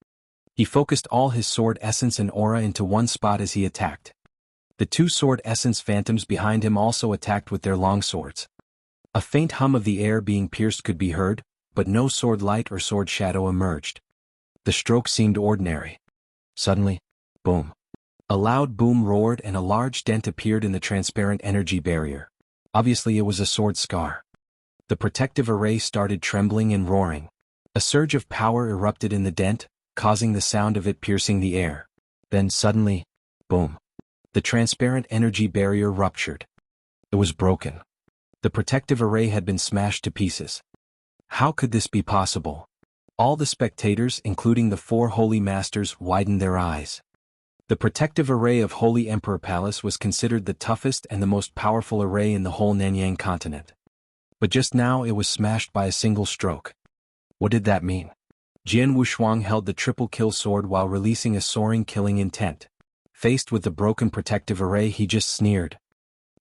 Speaker 1: He focused all his sword essence and aura into one spot as he attacked. The 2 sword essence phantoms behind him also attacked with their long swords. A faint hum of the air being pierced could be heard, but no sword light or sword shadow emerged. The stroke seemed ordinary. Suddenly, boom. A loud boom roared and a large dent appeared in the transparent energy barrier. Obviously it was a sword scar. The protective array started trembling and roaring. A surge of power erupted in the dent, causing the sound of it piercing the air. Then suddenly, boom. The transparent energy barrier ruptured. It was broken. The protective array had been smashed to pieces. How could this be possible? All the spectators, including the four holy masters, widened their eyes. The protective array of Holy Emperor Palace was considered the toughest and the most powerful array in the whole Nanyang continent. But just now it was smashed by a single stroke. What did that mean? Jian Wushuang held the triple kill sword while releasing a soaring killing intent. Faced with the broken protective array, he just sneered.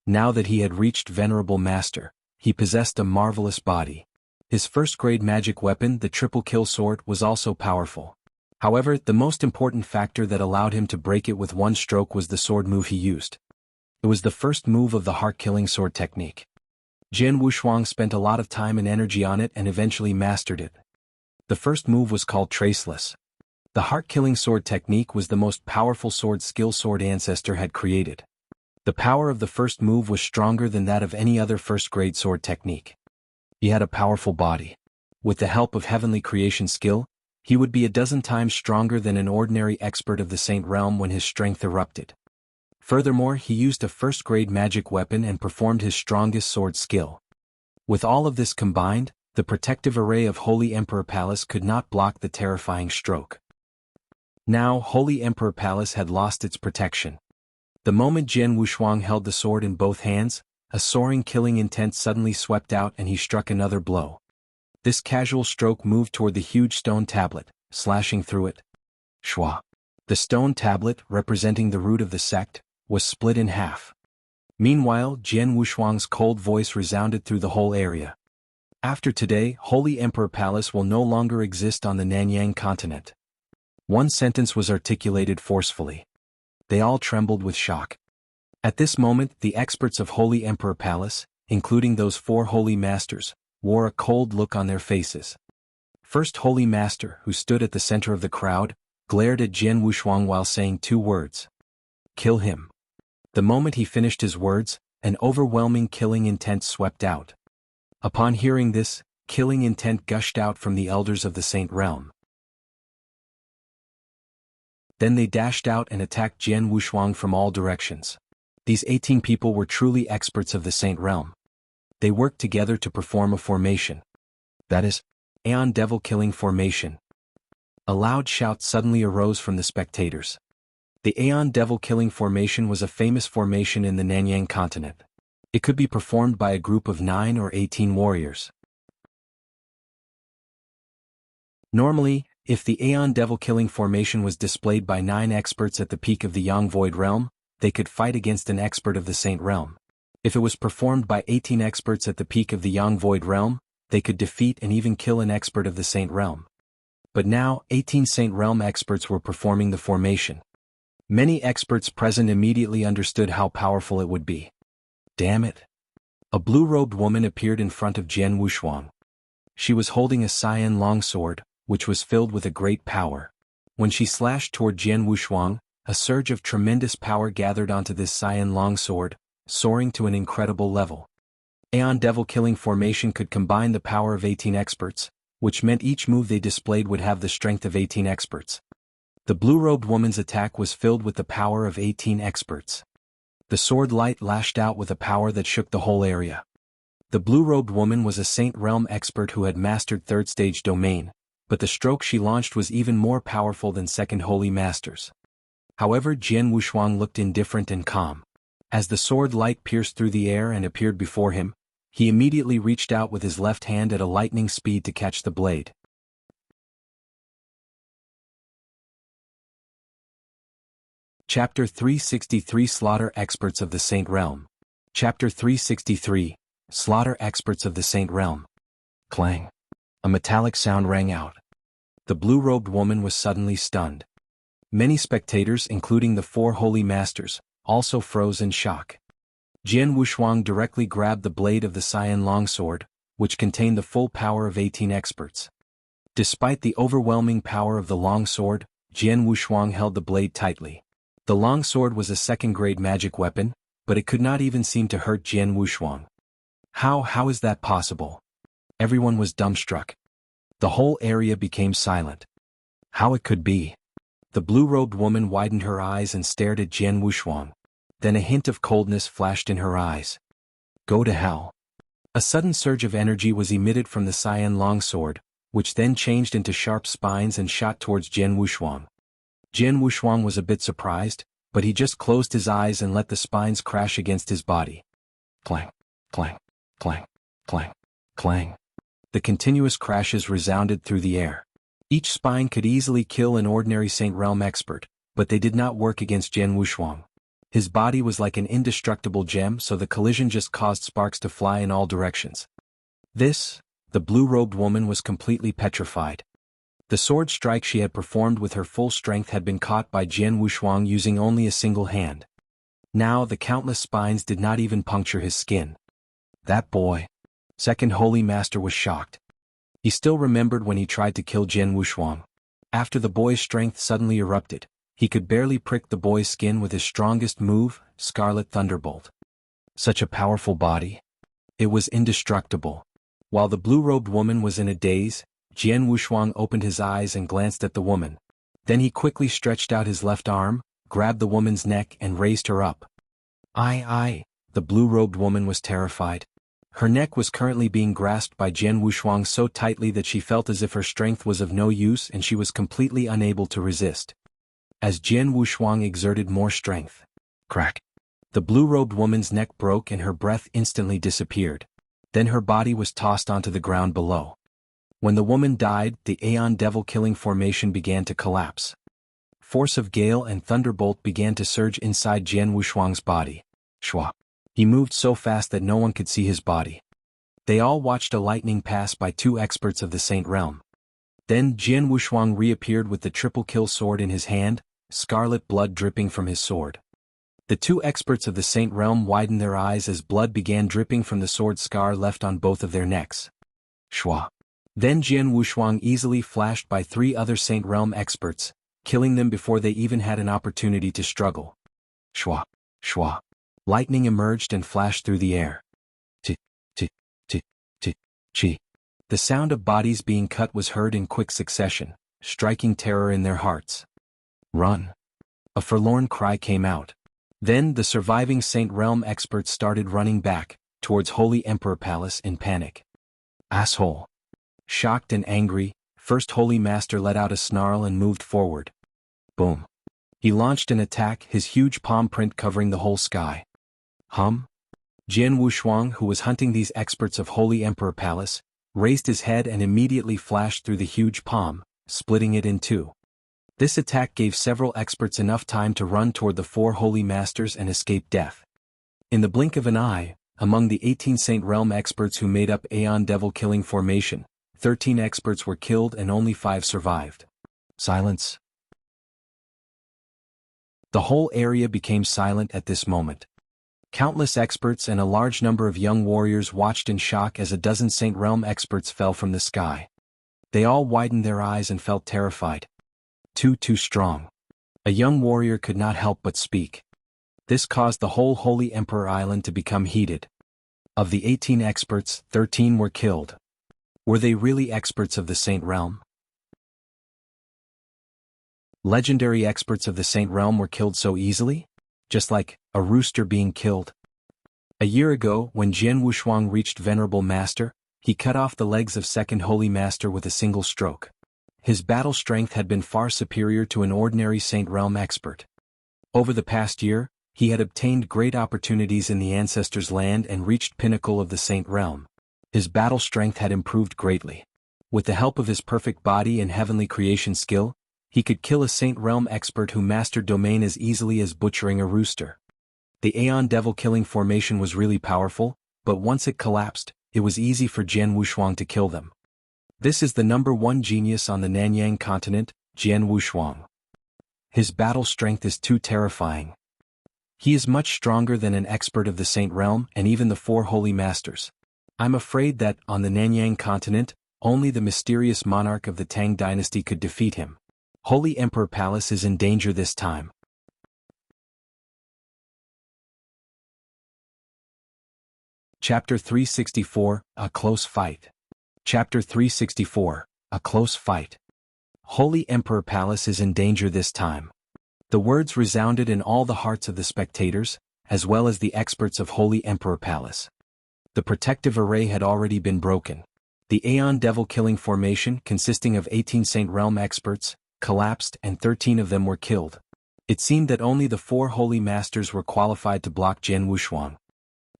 Speaker 1: Now that he had reached Venerable Master, he possessed a marvelous body. His first-grade magic weapon, the triple kill sword, was also powerful. However, the most important factor that allowed him to break it with one stroke was the sword move he used. It was the first move of the heart-killing sword technique. Jian Wushuang spent a lot of time and energy on it and eventually mastered it. The first move was called Traceless. The heart-killing sword technique was the most powerful sword skill Sword Ancestor had created. The power of the first move was stronger than that of any other first-grade sword technique. He had a powerful body. With the help of heavenly creation skill, he would be a dozen times stronger than an ordinary expert of the Saint Realm when his strength erupted. Furthermore, he used a first-grade magic weapon and performed his strongest sword skill. With all of this combined, the protective array of Holy Emperor Palace could not block the terrifying stroke. Now, Holy Emperor Palace had lost its protection. The moment Jian Wushuang held the sword in both hands, a soaring killing intent suddenly swept out and he struck another blow. This casual stroke moved toward the huge stone tablet, slashing through it. Shwa. The stone tablet, representing the root of the sect, was split in half. Meanwhile, Jian Wushuang's cold voice resounded through the whole area. After today, Holy Emperor Palace will no longer exist on the Nanyang continent. One sentence was articulated forcefully. They all trembled with shock. At this moment, the experts of Holy Emperor Palace, including those four holy masters, wore a cold look on their faces. First Holy Master, who stood at the center of the crowd, glared at Jian Wushuang while saying two words. Kill him. The moment he finished his words, an overwhelming killing intent swept out. Upon hearing this, killing intent gushed out from the elders of the Saint Realm. Then they dashed out and attacked Jian Wushuang from all directions. These 18 people were truly experts of the Saint Realm. They worked together to perform a formation. That is, Aeon Devil Killing Formation. A loud shout suddenly arose from the spectators. The Aeon Devil Killing Formation was a famous formation in the Nanyang continent. It could be performed by a group of 9 or 18 warriors. Normally, if the Aeon Devil Killing Formation was displayed by 9 experts at the peak of the Yang Void Realm, they could fight against an expert of the Saint Realm. If it was performed by 18 experts at the peak of the Yang Void Realm, they could defeat and even kill an expert of the Saint Realm. But now, 18 Saint Realm experts were performing the formation. Many experts present immediately understood how powerful it would be. Damn it! A blue-robed woman appeared in front of Jian Wushuang. She was holding a cyan longsword, which was filled with a great power. When she slashed toward Jian Wushuang, a surge of tremendous power gathered onto this cyan longsword, soaring to an incredible level. Aeon Devil Killing Formation could combine the power of 18 experts, which meant each move they displayed would have the strength of 18 experts. The blue-robed woman's attack was filled with the power of 18 experts. The sword light lashed out with a power that shook the whole area. The blue-robed woman was a Saint Realm expert who had mastered third-stage domain, but the stroke she launched was even more powerful than second holy masters. However, Jian Wushuang looked indifferent and calm. As the sword light pierced through the air and appeared before him, he immediately reached out with his left hand at a lightning speed to catch the blade. Chapter 363 Slaughter Experts of the Saint Realm. Chapter 363 Slaughter Experts of the Saint Realm. Clang. A metallic sound rang out. The blue-robed woman was suddenly stunned. Many spectators, including the 4 holy masters, also froze in shock. Jian Wushuang directly grabbed the blade of the cyan longsword, which contained the full power of 18 experts. Despite the overwhelming power of the long sword, Jian Wushuang held the blade tightly. The long sword was a second-grade magic weapon, but it could not even seem to hurt Jian Wushuang. How is that possible? Everyone was dumbstruck. The whole area became silent. How it could be? The blue-robed woman widened her eyes and stared at Jian Wushuang. Then a hint of coldness flashed in her eyes. Go to hell. A sudden surge of energy was emitted from the cyan longsword, which then changed into sharp spines and shot towards Jian Wushuang. Jian Wushuang was a bit surprised, but he just closed his eyes and let the spines crash against his body. Clang, clang, clang, clang, clang. The continuous crashes resounded through the air. Each spine could easily kill an ordinary Saint Realm expert, but they did not work against Jian Wushuang. His body was like an indestructible gem, so the collision just caused sparks to fly in all directions. The blue-robed woman was completely petrified. The sword strike she had performed with her full strength had been caught by Jian Wushuang using only a single hand. Now the countless spines did not even puncture his skin. That boy. Second Holy Master was shocked. He still remembered when he tried to kill Jian Wushuang. After the boy's strength suddenly erupted, he could barely prick the boy's skin with his strongest move, Scarlet Thunderbolt. Such a powerful body. It was indestructible. While the blue-robed woman was in a daze, Jian Wushuang opened his eyes and glanced at the woman. Then he quickly stretched out his left arm, grabbed the woman's neck and raised her up. The blue-robed woman was terrified. Her neck was currently being grasped by Jian Wushuang so tightly that she felt as if her strength was of no use and she was completely unable to resist. As Jian Wushuang exerted more strength, crack! The blue-robed woman's neck broke and her breath instantly disappeared. Then her body was tossed onto the ground below. When the woman died, the Aeon Devil-killing formation began to collapse. Force of Gale and Thunderbolt began to surge inside Jian Wushuang's body. Shwa! He moved so fast that no one could see his body. They all watched a lightning pass by two experts of the Saint Realm. Then Jian Wushuang reappeared with the triple-kill sword in his hand, scarlet blood dripping from his sword. The two experts of the Saint Realm widened their eyes as blood began dripping from the sword scar left on both of their necks. Shwa! Then Jian Wushuang easily flashed by three other Saint Realm experts, killing them before they even had an opportunity to struggle. Shwa! Shwa! Lightning emerged and flashed through the air. Chi. The sound of bodies being cut was heard in quick succession, striking terror in their hearts. Run! A forlorn cry came out. Then the surviving Saint Realm experts started running back, towards Holy Emperor Palace in panic. Asshole! Shocked and angry, First Holy Master let out a snarl and moved forward. Boom! He launched an attack, his huge palm print covering the whole sky. Jian Wushuang, who was hunting these experts of Holy Emperor Palace, raised his head and immediately flashed through the huge palm, splitting it in two. This attack gave several experts enough time to run toward the four Holy Masters and escape death. In the blink of an eye, among the 18 Saint Realm experts who made up Aeon Devil-killing formation, 13 experts were killed and only 5 survived. Silence. The whole area became silent at this moment. Countless experts and a large number of young warriors watched in shock as a dozen Saint Realm experts fell from the sky. They all widened their eyes and felt terrified. Too strong. A young warrior could not help but speak. This caused the whole Holy Emperor Island to become heated. Of the 18 experts, 13 were killed. Were they really experts of the Saint Realm? Legendary experts of the Saint Realm were killed so easily? Just like a rooster being killed. A year ago, when Jian Wushuang reached Venerable Master, he cut off the legs of Second Holy Master with a single stroke. His battle strength had been far superior to an ordinary Saint Realm expert. Over the past year, he had obtained great opportunities in the Ancestors' Land and reached pinnacle of the Saint Realm. His battle strength had improved greatly. With the help of his perfect body and heavenly creation skill, he could kill a Saint Realm expert who mastered domain as easily as butchering a rooster. The Aeon Devil-killing formation was really powerful, but once it collapsed, it was easy for Jian Wushuang to kill them. This is the #1 genius on the Nanyang continent, Jian Wushuang. His battle strength is too terrifying. He is much stronger than an expert of the Saint Realm and even the 4 Holy Masters. I'm afraid that, on the Nanyang continent, only the mysterious monarch of the Tang dynasty could defeat him. Holy Emperor Palace is in danger this time. Chapter 364, A Close Fight. Chapter 364, A Close Fight. Holy Emperor Palace is in danger this time. The words resounded in all the hearts of the spectators, as well as the experts of Holy Emperor Palace. The protective array had already been broken. The Aeon Devil-killing formation, consisting of 18 Saint Realm experts, collapsed and 13 of them were killed. It seemed that only the 4 Holy Masters were qualified to block Jian Wushuang.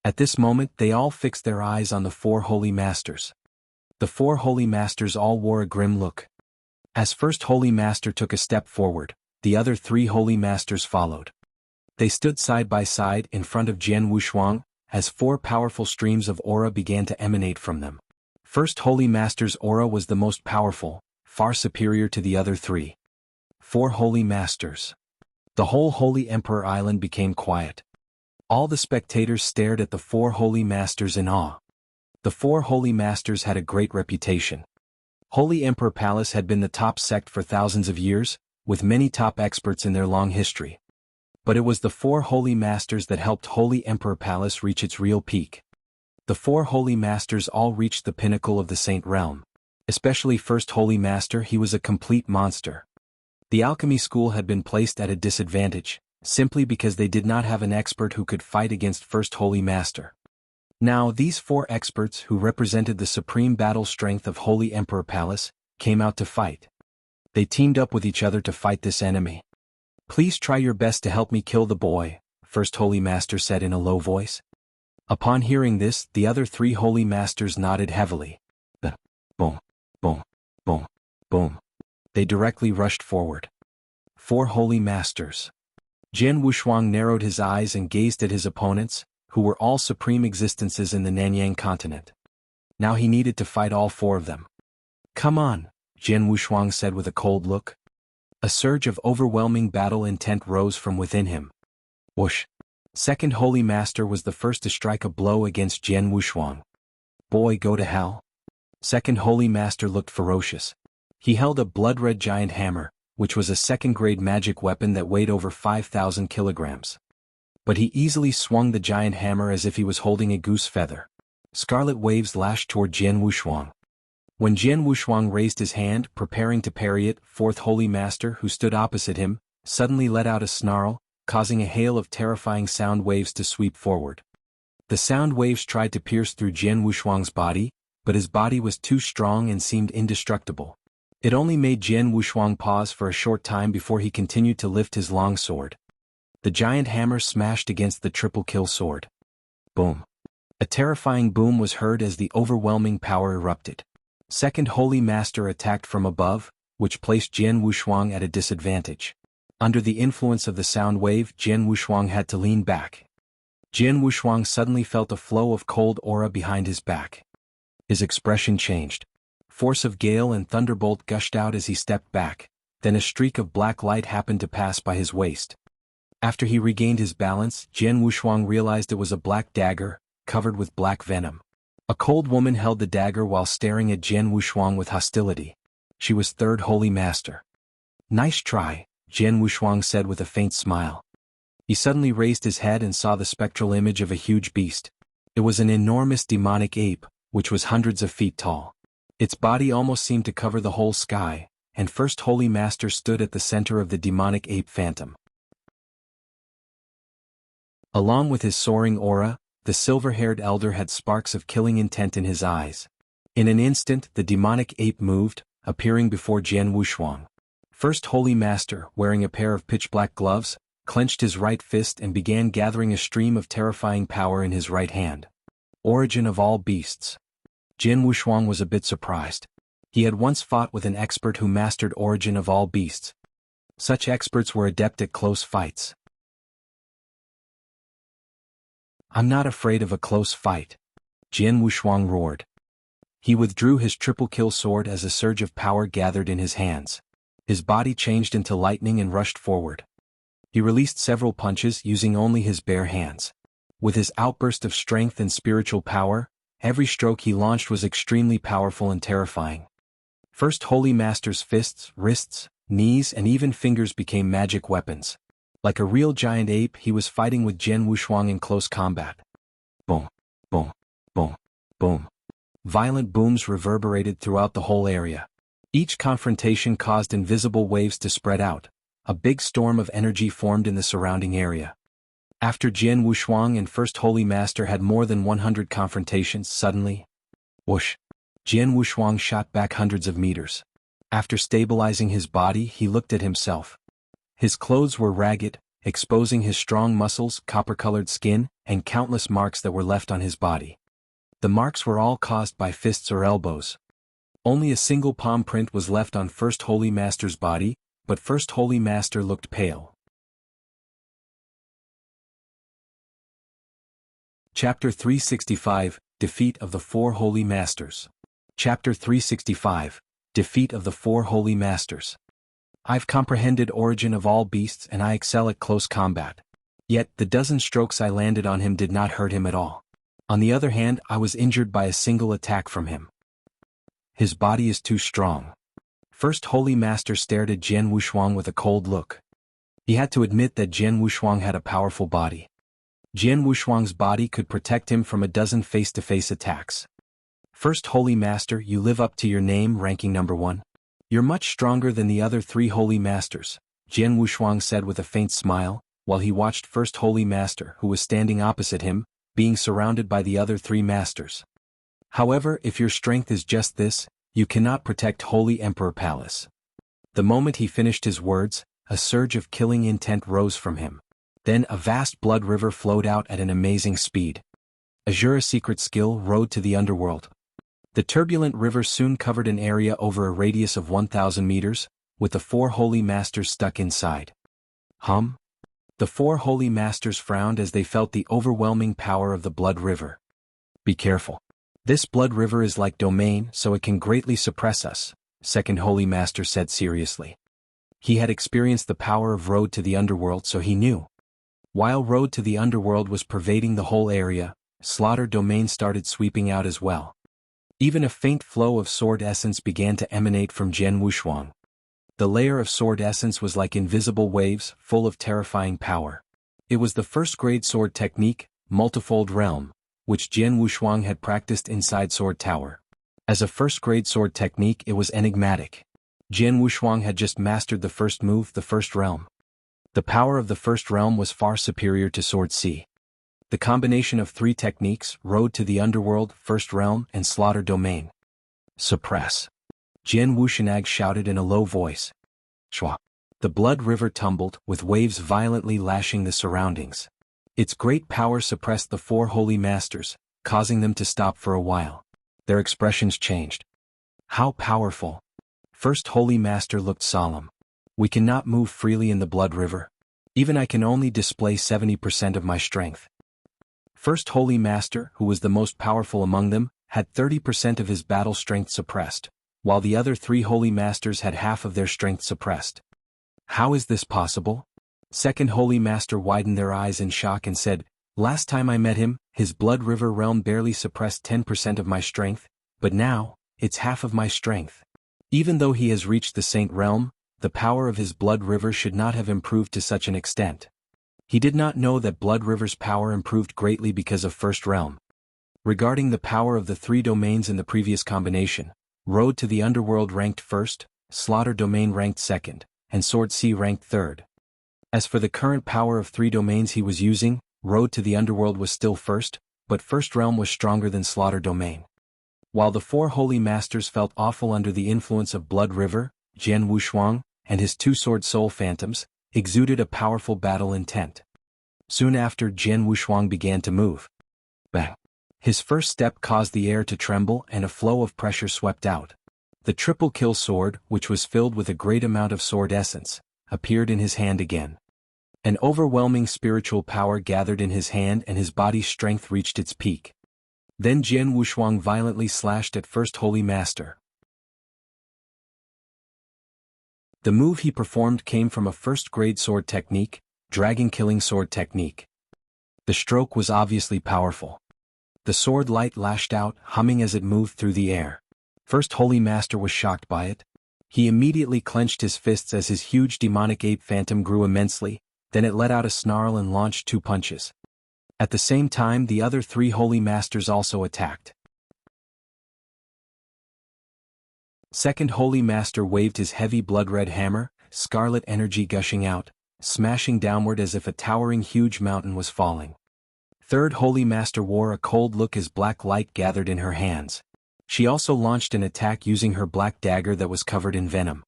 Speaker 1: At this moment they all fixed their eyes on the 4 Holy Masters. The 4 Holy Masters all wore a grim look. As first Holy Master took a step forward, the other 3 Holy Masters followed. They stood side by side in front of Jian Wushuang, as 4 powerful streams of aura began to emanate from them. First Holy Master's aura was the most powerful, far superior to the other 3. 4 Holy Masters. The whole Holy Emperor Island became quiet. All the spectators stared at the 4 Holy Masters in awe. The 4 Holy Masters had a great reputation. Holy Emperor Palace had been the top sect for thousands of years, with many top experts in their long history. But it was the 4 Holy Masters that helped Holy Emperor Palace reach its real peak. The 4 Holy Masters all reached the pinnacle of the Saint Realm. Especially First Holy Master, he was a complete monster. The alchemy school had been placed at a disadvantage, simply because they did not have an expert who could fight against First Holy Master. Now these 4 experts who represented the supreme battle strength of Holy Emperor Palace, came out to fight. They teamed up with each other to fight this enemy. "Please try your best to help me kill the boy," First Holy Master said in a low voice. Upon hearing this, the other 3 Holy Masters nodded heavily. Boom, boom, boom, boom. They directly rushed forward. 4 Holy Masters. Jian Wushuang narrowed his eyes and gazed at his opponents, who were all supreme existences in the Nanyang continent. Now he needed to fight all 4 of them. "Come on," Jian Wushuang said with a cold look. A surge of overwhelming battle intent rose from within him. Whoosh! Second Holy Master was the first to strike a blow against Jian Wushuang. "Boy, go to hell." Second Holy Master looked ferocious. He held a blood-red giant hammer, which was a second-grade magic weapon that weighed over 5,000 kilograms. But he easily swung the giant hammer as if he was holding a goose feather. Scarlet waves lashed toward Jian Wushuang. When Jian Wushuang raised his hand, preparing to parry it, 4th Holy Master, who stood opposite him, suddenly let out a snarl, causing a hail of terrifying sound waves to sweep forward. The sound waves tried to pierce through Jian Wushuang's body, but his body was too strong and seemed indestructible. It only made Jian Wushuang pause for a short time before he continued to lift his long sword. The giant hammer smashed against the triple-kill sword. Boom! A terrifying boom was heard as the overwhelming power erupted. Second Holy Master attacked from above, which placed Jian Wushuang at a disadvantage. Under the influence of the sound wave, Jian Wushuang had to lean back. Jian Wushuang suddenly felt a flow of cold aura behind his back. His expression changed. Force of gale and thunderbolt gushed out as he stepped back, then a streak of black light happened to pass by his waist. After he regained his balance, Jian Wushuang realized it was a black dagger, covered with black venom. A cold woman held the dagger while staring at Jian Wushuang with hostility. She was 3rd Holy Master. "Nice try," Jian Wushuang said with a faint smile. He suddenly raised his head and saw the spectral image of a huge beast. It was an enormous demonic ape, which was hundreds of feet tall. Its body almost seemed to cover the whole sky, and First Holy Master stood at the center of the demonic ape phantom. Along with his soaring aura, the silver-haired elder had sparks of killing intent in his eyes. In an instant, the demonic ape moved, appearing before Jian Wushuang. First Holy Master, wearing a pair of pitch-black gloves, clenched his right fist and began gathering a stream of terrifying power in his right hand. Origin of all beasts. Jian Wushuang was a bit surprised. He had once fought with an expert who mastered Origin of all beasts. Such experts were adept at close fights. "I'm not afraid of a close fight," Jian Wushuang roared. He withdrew his triple-kill sword as a surge of power gathered in his hands. His body changed into lightning and rushed forward. He released several punches using only his bare hands. With his outburst of strength and spiritual power, every stroke he launched was extremely powerful and terrifying. First Holy Master's fists, wrists, knees and even fingers became magic weapons. Like a real giant ape, he was fighting with Jian Wushuang in close combat. Boom, boom, boom, boom. Violent booms reverberated throughout the whole area. Each confrontation caused invisible waves to spread out. A big storm of energy formed in the surrounding area. After Jian Wushuang and First Holy Master had more than 100 confrontations, suddenly, whoosh! Jian Wushuang shot back hundreds of meters. After stabilizing his body, he looked at himself. His clothes were ragged, exposing his strong muscles, copper-colored skin, and countless marks that were left on his body. The marks were all caused by fists or elbows. Only a single palm print was left on First Holy Master's body, but First Holy Master looked pale. Chapter 365, Defeat of the Four Holy Masters. Chapter 365, Defeat of the Four Holy Masters. I've comprehended origin of all beasts and I excel at close combat. Yet the dozen strokes I landed on him did not hurt him at all. On the other hand, I was injured by a single attack from him. His body is too strong. First Holy Master stared at Jian Wushuang with a cold look. He had to admit that Jian Wushuang had a powerful body. Jian Wushuang's body could protect him from a dozen face-to-face attacks. First Holy Master, you live up to your name, ranking number 1. You're much stronger than the other 3 Holy Masters, Jian Wushuang said with a faint smile, while he watched First Holy Master, who was standing opposite him, being surrounded by the other 3 Masters. However, if your strength is just this, you cannot protect Holy Emperor Palace. The moment he finished his words, a surge of killing intent rose from him. Then a vast blood river flowed out at an amazing speed. Azura secret skill, Road to the Underworld. The turbulent river soon covered an area over a radius of 1,000 meters, with the 4 Holy Masters stuck inside. The 4 Holy Masters frowned as they felt the overwhelming power of the blood river. Be careful. This blood river is like domain, so it can greatly suppress us, Second Holy Master said seriously. He had experienced the power of Road to the Underworld, so he knew. While Road to the Underworld was pervading the whole area, Slaughter Domain started sweeping out as well. Even a faint flow of sword essence began to emanate from Jian Wushuang. The layer of sword essence was like invisible waves, full of terrifying power. It was the first-grade sword technique, Multifold Realm, which Jian Wushuang had practiced inside Sword Tower. As a first-grade sword technique, it was enigmatic. Jian Wushuang had just mastered the first move, the First Realm. The power of the First Realm was far superior to Sword C. The combination of 3 techniques, Road to the Underworld, First Realm, and Slaughter Domain. Suppress. Jian Wushuang shouted in a low voice. Shwa. The blood river tumbled, with waves violently lashing the surroundings. Its great power suppressed the 4 Holy Masters, causing them to stop for a while. Their expressions changed. How powerful! First Holy Master looked solemn. We cannot move freely in the blood river. Even I can only display 70% of my strength. First Holy Master, who was the most powerful among them, had 30% of his battle strength suppressed, while the other 3 Holy Masters had half of their strength suppressed. How is this possible? Second Holy Master widened their eyes in shock and said, Last time I met him, his blood river realm barely suppressed 10% of my strength, but now, it's half of my strength. Even though he has reached the Saint Realm, the power of his blood river should not have improved to such an extent. He did not know that blood river's power improved greatly because of First Realm. Regarding the power of the 3 domains in the previous combination, Road to the Underworld ranked first, Slaughter Domain ranked second, and Sword C ranked third. As for the current power of 3 domains he was using, Road to the Underworld was still first, but First Realm was stronger than Slaughter Domain. While the 4 Holy Masters felt awful under the influence of Blood River, Jian Wushuang, and his 2 Sword Soul Phantoms, exuded a powerful battle intent. Soon after, Jian Wushuang began to move. Bang! His first step caused the air to tremble and a flow of pressure swept out. The triple kill sword, which was filled with a great amount of sword essence, appeared in his hand again. An overwhelming spiritual power gathered in his hand and his body's strength reached its peak. Then Jian Wushuang violently slashed at First Holy Master. The move he performed came from a first-grade sword technique, Dragon Killing Sword Technique. The stroke was obviously powerful. The sword light lashed out, humming as it moved through the air. First Holy Master was shocked by it. He immediately clenched his fists as his huge demonic ape phantom grew immensely, then it let out a snarl and launched 2 punches. At the same time, the other 3 Holy Masters also attacked. Second Holy Master waved his heavy blood-red hammer, scarlet energy gushing out, smashing downward as if a towering huge mountain was falling. Third Holy Master wore a cold look as black light gathered in her hands. She also launched an attack using her black dagger that was covered in venom.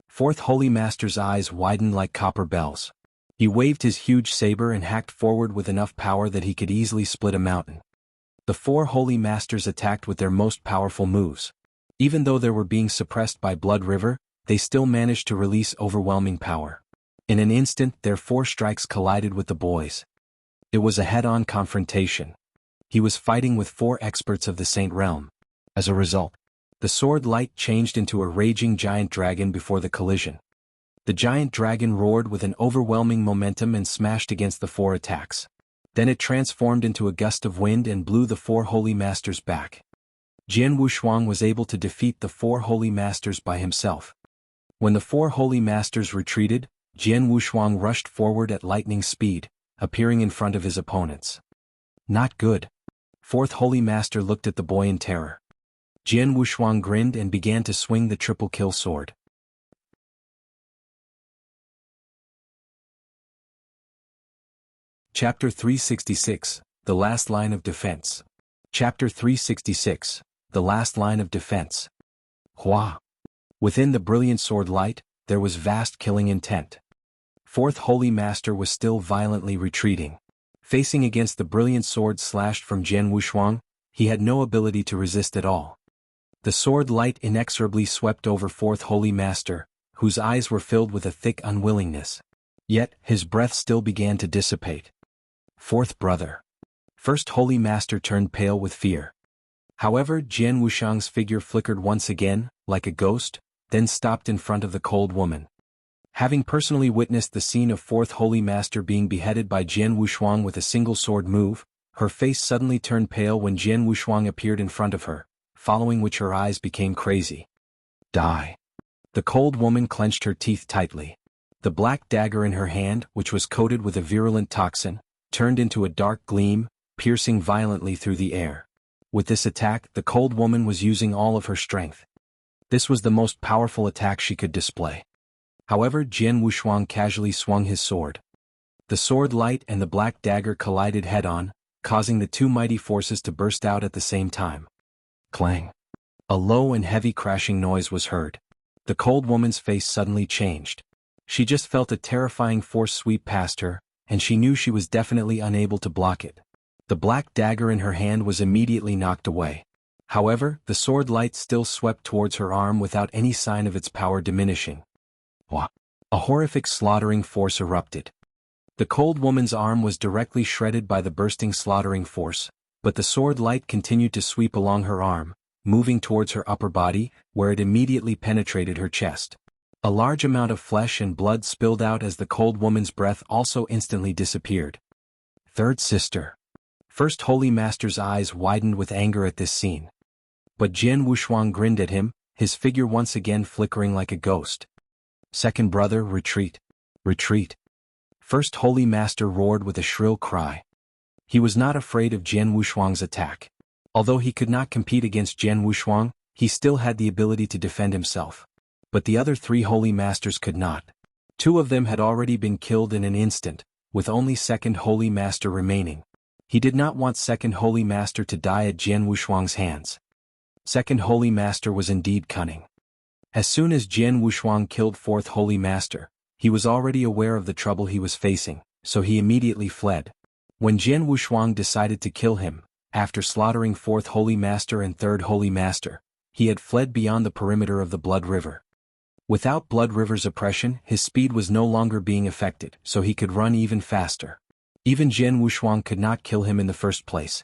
Speaker 1: Fourth Holy Master's eyes widened like copper bells. He waved his huge saber and hacked forward with enough power that he could easily split a mountain. The 4 Holy Masters attacked with their most powerful moves. Even though they were being suppressed by Blood River, they still managed to release overwhelming power. In an instant, their 4 strikes collided with the boys. It was a head-on confrontation. He was fighting with 4 experts of the Saint Realm. As a result, the sword light changed into a raging giant dragon before the collision. The giant dragon roared with an overwhelming momentum and smashed against the 4 attacks. Then it transformed into a gust of wind and blew the 4 Holy Masters back. Jian Wushuang was able to defeat the 4 Holy Masters by himself. When the 4 Holy Masters retreated, Jian Wushuang rushed forward at lightning speed, appearing in front of his opponents. Not good. Fourth Holy Master looked at the boy in terror. Jian Wushuang grinned and began to swing the triple kill sword. Chapter 366, The Last Line of Defense. Chapter 366, The Last Line of Defense. Hua. Within the brilliant sword light, there was vast killing intent. Fourth Holy Master was still violently retreating. Facing against the brilliant sword slashed from Jian Wushuang, he had no ability to resist at all. The sword light inexorably swept over Fourth Holy Master, whose eyes were filled with a thick unwillingness. Yet, his breath still began to dissipate. Fourth brother. First Holy Master turned pale with fear. However, Jian Wushuang's figure flickered once again, like a ghost, then stopped in front of the cold woman. Having personally witnessed the scene of Fourth Holy Master being beheaded by Jian Wushuang with a single sword move, her face suddenly turned pale when Jian Wushuang appeared in front of her, following which her eyes became crazy. Die. The cold woman clenched her teeth tightly. The black dagger in her hand, which was coated with a virulent toxin, turned into a dark gleam, piercing violently through the air. With this attack, the cold woman was using all of her strength. This was the most powerful attack she could display. However, Jian Wushuang casually swung his sword. The sword light and the black dagger collided head-on, causing the 2 mighty forces to burst out at the same time. Clang. A low and heavy crashing noise was heard. The cold woman's face suddenly changed. She just felt a terrifying force sweep past her, and she knew she was definitely unable to block it. The black dagger in her hand was immediately knocked away. However, the sword light still swept towards her arm without any sign of its power diminishing. Wah! A horrific slaughtering force erupted. The cold woman's arm was directly shredded by the bursting slaughtering force, but the sword light continued to sweep along her arm, moving towards her upper body, where it immediately penetrated her chest. A large amount of flesh and blood spilled out as the cold woman's breath also instantly disappeared. Third sister. First Holy Master's eyes widened with anger at this scene. But Jian Wushuang grinned at him, his figure once again flickering like a ghost. Second brother, retreat. Retreat. First Holy Master roared with a shrill cry. He was not afraid of Jian Wushuang's attack. Although he could not compete against Jian Wushuang, he still had the ability to defend himself. But the other 3 Holy Masters could not. 2 of them had already been killed in an instant, with only Second Holy Master remaining. He did not want Second Holy Master to die at Jian Wushuang's hands. Second Holy Master was indeed cunning. As soon as Jian Wushuang killed Fourth Holy Master, he was already aware of the trouble he was facing, so he immediately fled. When Jian Wushuang decided to kill him, after slaughtering Fourth Holy Master and Third Holy Master, he had fled beyond the perimeter of the Blood River. Without Blood River's oppression, his speed was no longer being affected, so he could run even faster. Even Jian Wushuang could not kill him in the first place.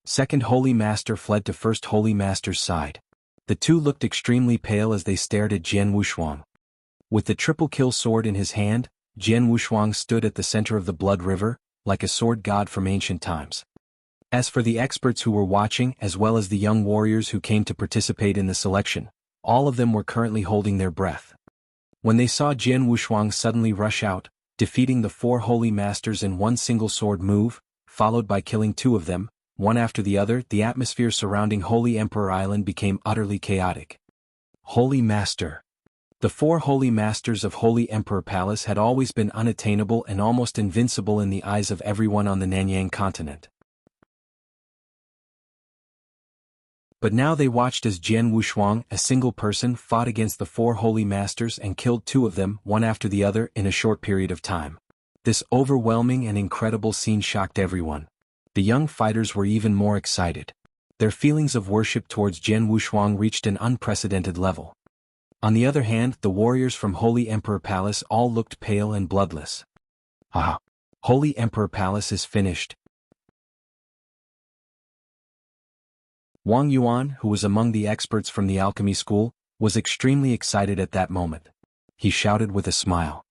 Speaker 1: Second Holy Master fled to First Holy Master's side. The 2 looked extremely pale as they stared at Jian Wushuang. With the triple kill sword in his hand, Jian Wushuang stood at the center of the Blood River, like a sword god from ancient times. As for the experts who were watching as well as the young warriors who came to participate in the selection, all of them were currently holding their breath. When they saw Jian Wushuang suddenly rush out, defeating the 4 holy masters in one single sword move, followed by killing 2 of them, one after the other, the atmosphere surrounding Holy Emperor Island became utterly chaotic. Holy Master. The 4 holy masters of Holy Emperor Palace had always been unattainable and almost invincible in the eyes of everyone on the Nanyang continent. But now they watched as Jian Wushuang, a single person, fought against the 4 holy masters and killed 2 of them, one after the other, in a short period of time. This overwhelming and incredible scene shocked everyone. The young fighters were even more excited. Their feelings of worship towards Jian Wushuang reached an unprecedented level. On the other hand, the warriors from Holy Emperor Palace all looked pale and bloodless. Ah! Holy Emperor Palace is finished. Wang Yuan, who was among the experts from the alchemy school, was extremely excited at that moment. He shouted with a smile.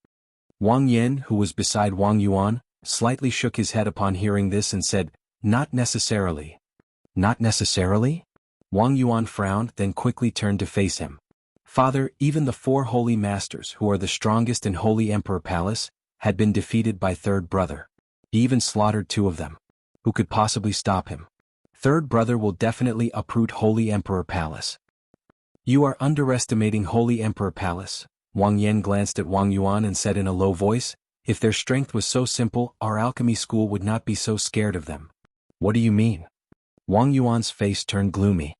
Speaker 1: Wang Yin, who was beside Wang Yuan, slightly shook his head upon hearing this and said, "Not necessarily." "Not necessarily?" Wang Yuan frowned, then quickly turned to face him. "Father, even the 4 holy masters who are the strongest in Holy Emperor Palace, had been defeated by Third Brother. He even slaughtered 2 of them. Who could possibly stop him? Third Brother will definitely uproot Holy Emperor Palace." "You are underestimating Holy Emperor Palace." Wang Yin glanced at Wang Yuan and said in a low voice, "If their strength was so simple, our alchemy school would not be so scared of them." "What do you mean?" Wang Yuan's face turned gloomy.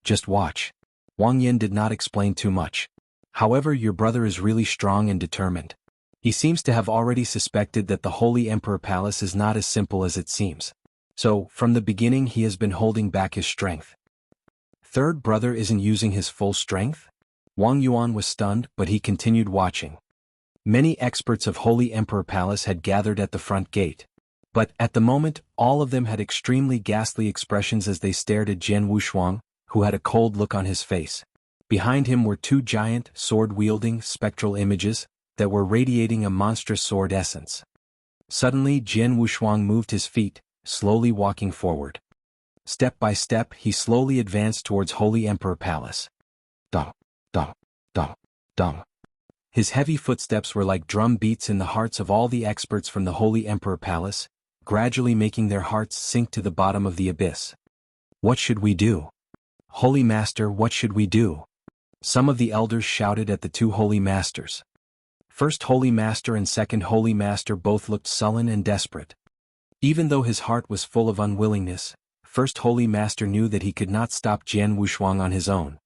Speaker 1: "Just watch." Wang Yin did not explain too much. "However, your brother is really strong and determined. He seems to have already suspected that the Holy Emperor Palace is not as simple as it seems. So, from the beginning he has been holding back his strength." "Third Brother isn't using his full strength?" Wang Yuan was stunned, but he continued watching. Many experts of Holy Emperor Palace had gathered at the front gate. But, at the moment, all of them had extremely ghastly expressions as they stared at Jian Wushuang, who had a cold look on his face. Behind him were 2 giant, sword-wielding, spectral images, that were radiating a monstrous sword essence. Suddenly Jian Wushuang moved his feet, slowly walking forward. Step by step he slowly advanced towards Holy Emperor Palace. Dum, dum, dum, dum. His heavy footsteps were like drum beats in the hearts of all the experts from the Holy Emperor Palace, gradually making their hearts sink to the bottom of the abyss. "What should we do? Holy Master, what should we do?" Some of the elders shouted at the 2 holy masters. First Holy Master and Second Holy Master both looked sullen and desperate. Even though his heart was full of unwillingness, First Holy Master knew that he could not stop Jian Wushuang on his own.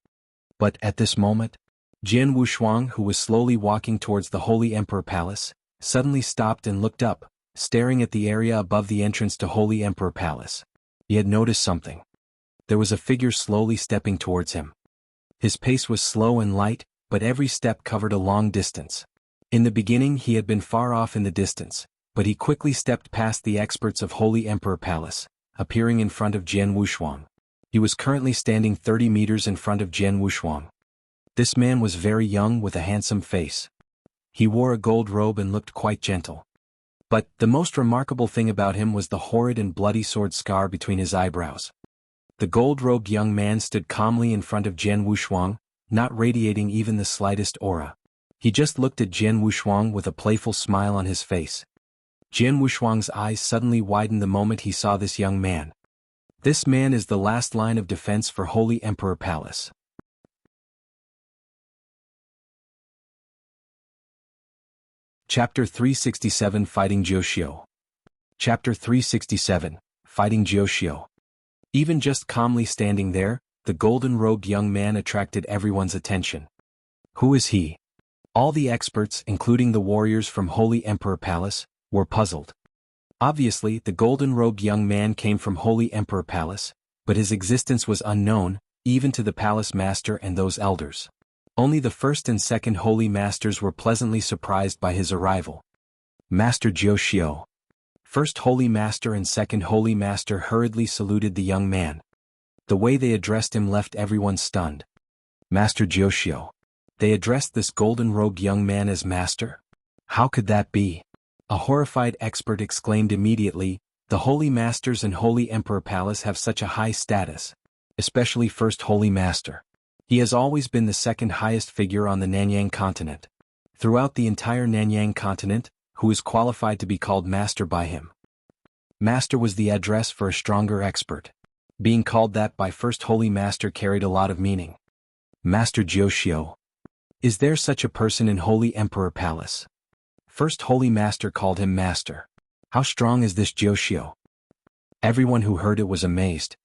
Speaker 1: But at this moment, Jian Wushuang, who was slowly walking towards the Holy Emperor Palace, suddenly stopped and looked up, staring at the area above the entrance to Holy Emperor Palace. He had noticed something. There was a figure slowly stepping towards him. His pace was slow and light, but every step covered a long distance. In the beginning he had been far off in the distance, but he quickly stepped past the experts of Holy Emperor Palace, appearing in front of Jian Wushuang. He was currently standing 30 meters in front of Jian Wushuang. This man was very young with a handsome face. He wore a gold robe and looked quite gentle. But the most remarkable thing about him was the horrid and bloody sword scar between his eyebrows. The gold-robed young man stood calmly in front of Jian Wushuang, not radiating even the slightest aura. He just looked at Jian Wushuang with a playful smile on his face. Jian Wushuang's eyes suddenly widened the moment he saw this young man. This man is the last line of defense for Holy Emperor Palace. Chapter 367 Fighting Jiu Xiu. Chapter 367 Fighting Jiu Xiu. Even just calmly standing there, the golden-robed young man attracted everyone's attention. Who is he? All the experts, including the warriors from Holy Emperor Palace, were puzzled. Obviously, the golden-robed young man came from Holy Emperor Palace, but his existence was unknown, even to the palace master and those elders. Only the first and second holy masters were pleasantly surprised by his arrival. Master Jiu Xiu. First holy master and second holy master hurriedly saluted the young man. The way they addressed him left everyone stunned. Master Jiu Xiu. They addressed this golden-robed young man as master? How could that be? A horrified expert exclaimed immediately, The Holy Masters and Holy Emperor Palace have such a high status, especially First Holy Master. He has always been the second highest figure on the Nanyang continent. Throughout the entire Nanyang continent, who is qualified to be called Master by him. Master was the address for a stronger expert. Being called that by First Holy Master carried a lot of meaning. Master Jiu Xiu. Is there such a person in Holy Emperor Palace? First Holy Master called him Master. How strong is this Jiu Xiu? Everyone who heard it was amazed.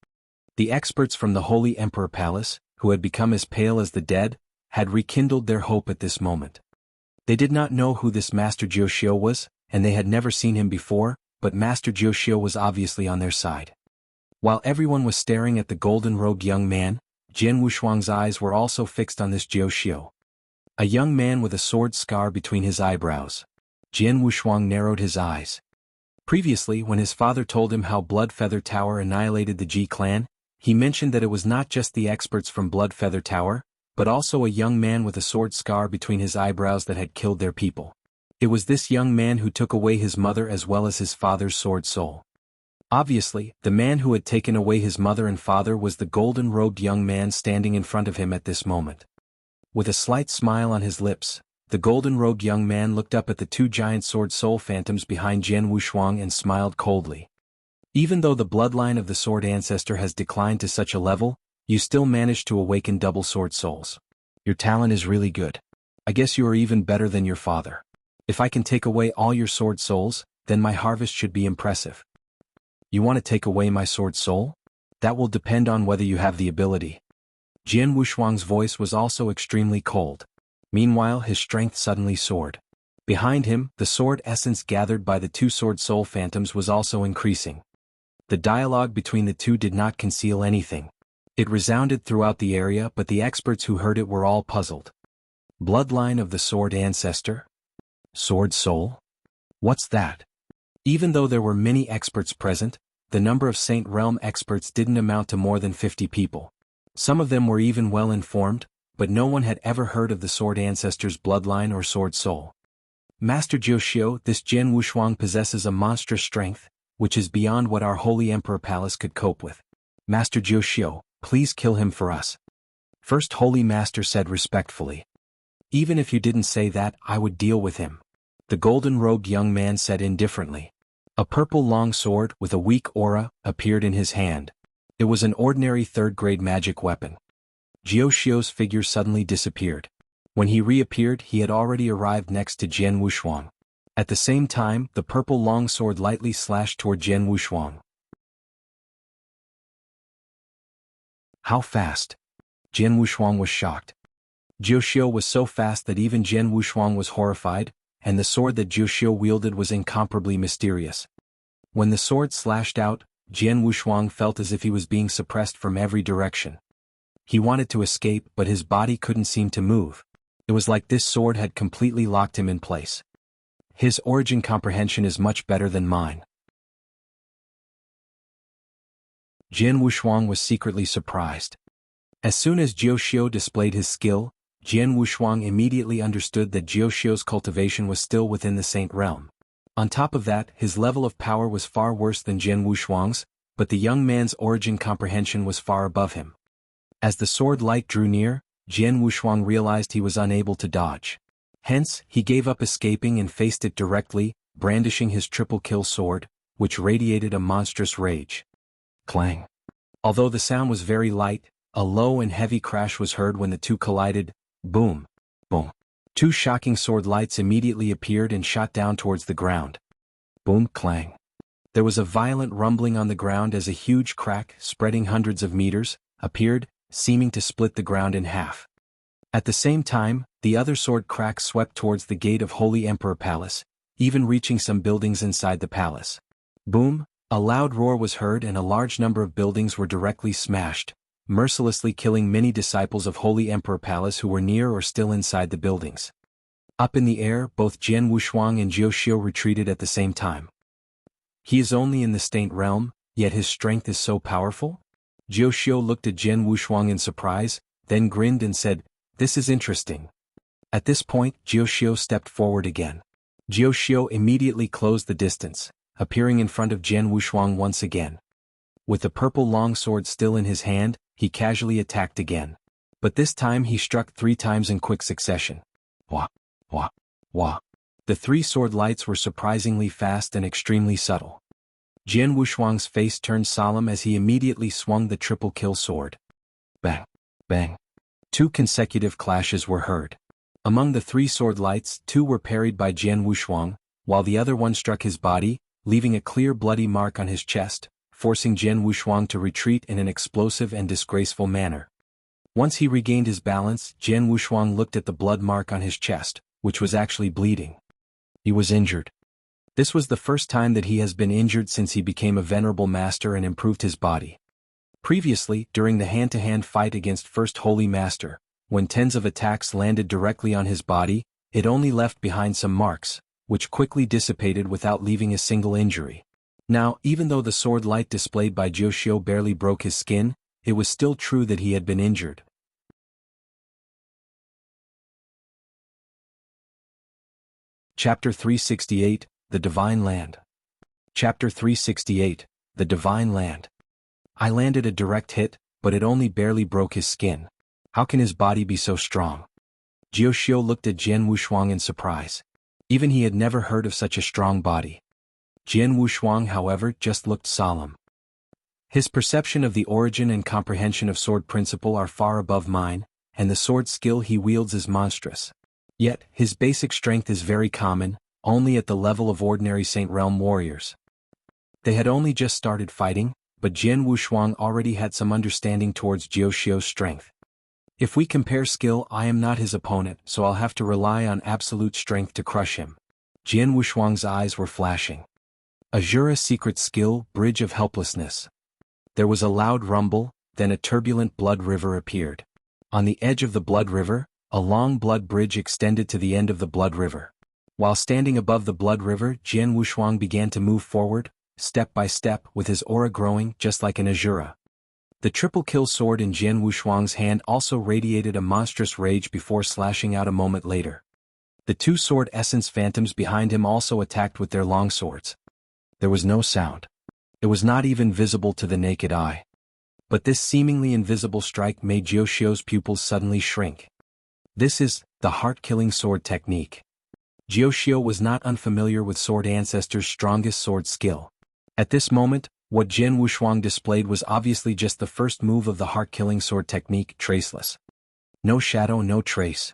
Speaker 1: The experts from the Holy Emperor Palace, who had become as pale as the dead, had rekindled their hope at this moment. They did not know who this Master Jiu Xiu was, and they had never seen him before, but Master Jiu Xiu was obviously on their side. While everyone was staring at the golden-robed young man, Jian Wushuang's eyes were also fixed on this Jiu Xiu. A young man with a sword scar between his eyebrows. Jian Wushuang narrowed his eyes. Previously, when his father told him how Blood Feather Tower annihilated the Ji clan, he mentioned that it was not just the experts from Blood Feather Tower, but also a young man with a sword scar between his eyebrows that had killed their people. It was this young man who took away his mother as well as his father's sword soul. Obviously, the man who had taken away his mother and father was the golden-robed young man standing in front of him at this moment. With a slight smile on his lips, the golden-robed young man looked up at the two giant sword soul phantoms behind Jian Wushuang and smiled coldly. Even though the bloodline of the sword ancestor has declined to such a level, you still managed to awaken double sword souls. Your talent is really good. I guess you are even better than your father. If I can take away all your sword souls, then my harvest should be impressive. You want to take away my sword soul? That will depend on whether you have the ability. Jian Wushuang's voice was also extremely cold. Meanwhile, his strength suddenly soared. Behind him, the sword essence gathered by the two sword soul phantoms was also increasing. The dialogue between the two did not conceal anything. It resounded throughout the area, but the experts who heard it were all puzzled. Bloodline of the sword ancestor? Sword soul? What's that? Even though there were many experts present, the number of Saint Realm experts didn't amount to more than 50 people. Some of them were even well informed, but no one had ever heard of the sword ancestor's bloodline or sword soul. Master Jiu Xiu, this Jian Wushuang possesses a monstrous strength, which is beyond what our Holy Emperor Palace could cope with. Master Jiu Xiu, please kill him for us. First Holy Master said respectfully. Even if you didn't say that, I would deal with him. The golden-robed young man said indifferently. A purple long sword with a weak aura appeared in his hand. It was an ordinary third-grade magic weapon. Jiu Xiu's figure suddenly disappeared. When he reappeared, he had already arrived next to Jian Wushuang. At the same time, the purple long sword lightly slashed toward Jian Wushuang. How fast? Jian Wushuang was shocked. Jiu Xiu was so fast that even Jian Wushuang was horrified, and the sword that Jiu Xiu wielded was incomparably mysterious. When the sword slashed out, Jian Wushuang felt as if he was being suppressed from every direction. He wanted to escape, but his body couldn't seem to move. It was like this sword had completely locked him in place. His origin comprehension is much better than mine. Jian Wushuang was secretly surprised. As soon as Jiu Xiu displayed his skill, Jian Wushuang immediately understood that Jiu Xiu's cultivation was still within the Saint Realm. On top of that, his level of power was far worse than Jian Wushuang's, but the young man's origin comprehension was far above him. As the sword light drew near, Jian Wushuang realized he was unable to dodge. Hence, he gave up escaping and faced it directly, brandishing his triple-kill sword, which radiated a monstrous rage. Clang. Although the sound was very light, a low and heavy crash was heard when the two collided. Boom. Boom. Two shocking sword lights immediately appeared and shot down towards the ground. Boom. Clang. There was a violent rumbling on the ground as a huge crack, spreading hundreds of meters, appeared, seeming to split the ground in half. At the same time, the other sword crack swept towards the gate of Holy Emperor Palace, even reaching some buildings inside the palace. Boom. A loud roar was heard and a large number of buildings were directly smashed, mercilessly killing many disciples of Holy Emperor Palace who were near or still inside the buildings. Up in the air, both Jian Wushuang and Jiu Xiu retreated at the same time. He is only in the Saint Realm, yet his strength is so powerful? Jiu Xiu looked at Jian Wushuang in surprise, then grinned and said, "This is interesting." At this point, Jiu Xiu stepped forward again. Jiu Xiu immediately closed the distance, appearing in front of Jian Wushuang once again. With the purple long sword still in his hand, he casually attacked again. But this time he struck 3 times in quick succession. Wah, wah, wah. The 3 sword lights were surprisingly fast and extremely subtle. Jian Wushuang's face turned solemn as he immediately swung the triple kill sword. Bang, bang. 2 consecutive clashes were heard. Among the 3 sword lights, 2 were parried by Jian Wushuang, while the other one struck his body, leaving a clear bloody mark on his chest, forcing Jian Wushuang to retreat in an explosive and disgraceful manner. Once he regained his balance, Jian Wushuang looked at the blood mark on his chest, which was actually bleeding. He was injured. This was the first time that he has been injured since he became a Venerable Master and improved his body. Previously, during the hand-to-hand fight against First Holy Master, when tens of attacks landed directly on his body, it only left behind some marks, which quickly dissipated without leaving a single injury. Now, even though the sword light displayed by Jiu Xiu barely broke his skin, it was still true that he had been injured. Chapter 368, The Divine Land. Chapter 368, The Divine Land. I landed a direct hit, but it only barely broke his skin. How can his body be so strong? Jiu Xiu looked at Jian Wushuang in surprise. Even he had never heard of such a strong body. Jian Wushuang, however, just looked solemn. His perception of the origin and comprehension of sword principle are far above mine, and the sword skill he wields is monstrous. Yet, his basic strength is very common, only at the level of ordinary Saint Realm warriors. They had only just started fighting, but Jian Wushuang already had some understanding towards Jiu Xiu's strength. If we compare skill, I am not his opponent, so I'll have to rely on absolute strength to crush him. Jian Wushuang's eyes were flashing. Azura secret skill, Bridge of Helplessness. There was a loud rumble, then a turbulent blood river appeared. On the edge of the blood river, a long blood bridge extended to the end of the blood river. While standing above the blood river, Jian Wushuang began to move forward, step by step, with his aura growing just like an Azura. The triple kill sword in Jian Wushuang's hand also radiated a monstrous rage before slashing out a moment later. The 2 sword essence phantoms behind him also attacked with their long swords. There was no sound. It was not even visible to the naked eye. But this seemingly invisible strike made Jiu Xiu's pupils suddenly shrink. This is the heart-killing sword technique. Jiu Xiu was not unfamiliar with Sword Ancestor's strongest sword skill. At this moment, what Jian Wushuang displayed was obviously just the first move of the heart-killing sword technique, Traceless. No shadow, no trace.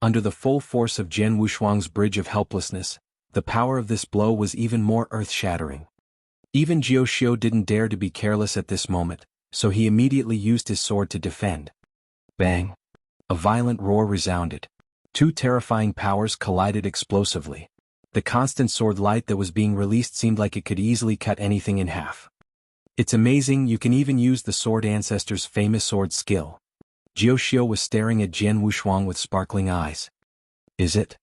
Speaker 1: Under the full force of Jian Wushuang's Bridge of Helplessness, the power of this blow was even more earth-shattering. Even Jiu Xiu didn't dare to be careless at this moment, so he immediately used his sword to defend. Bang! A violent roar resounded. 2 terrifying powers collided explosively. The constant sword light that was being released seemed like it could easily cut anything in half. It's amazing you can even use the Sword Ancestor's famous sword skill. Jiu Xiu was staring at Jian Wushuang with sparkling eyes. Is it?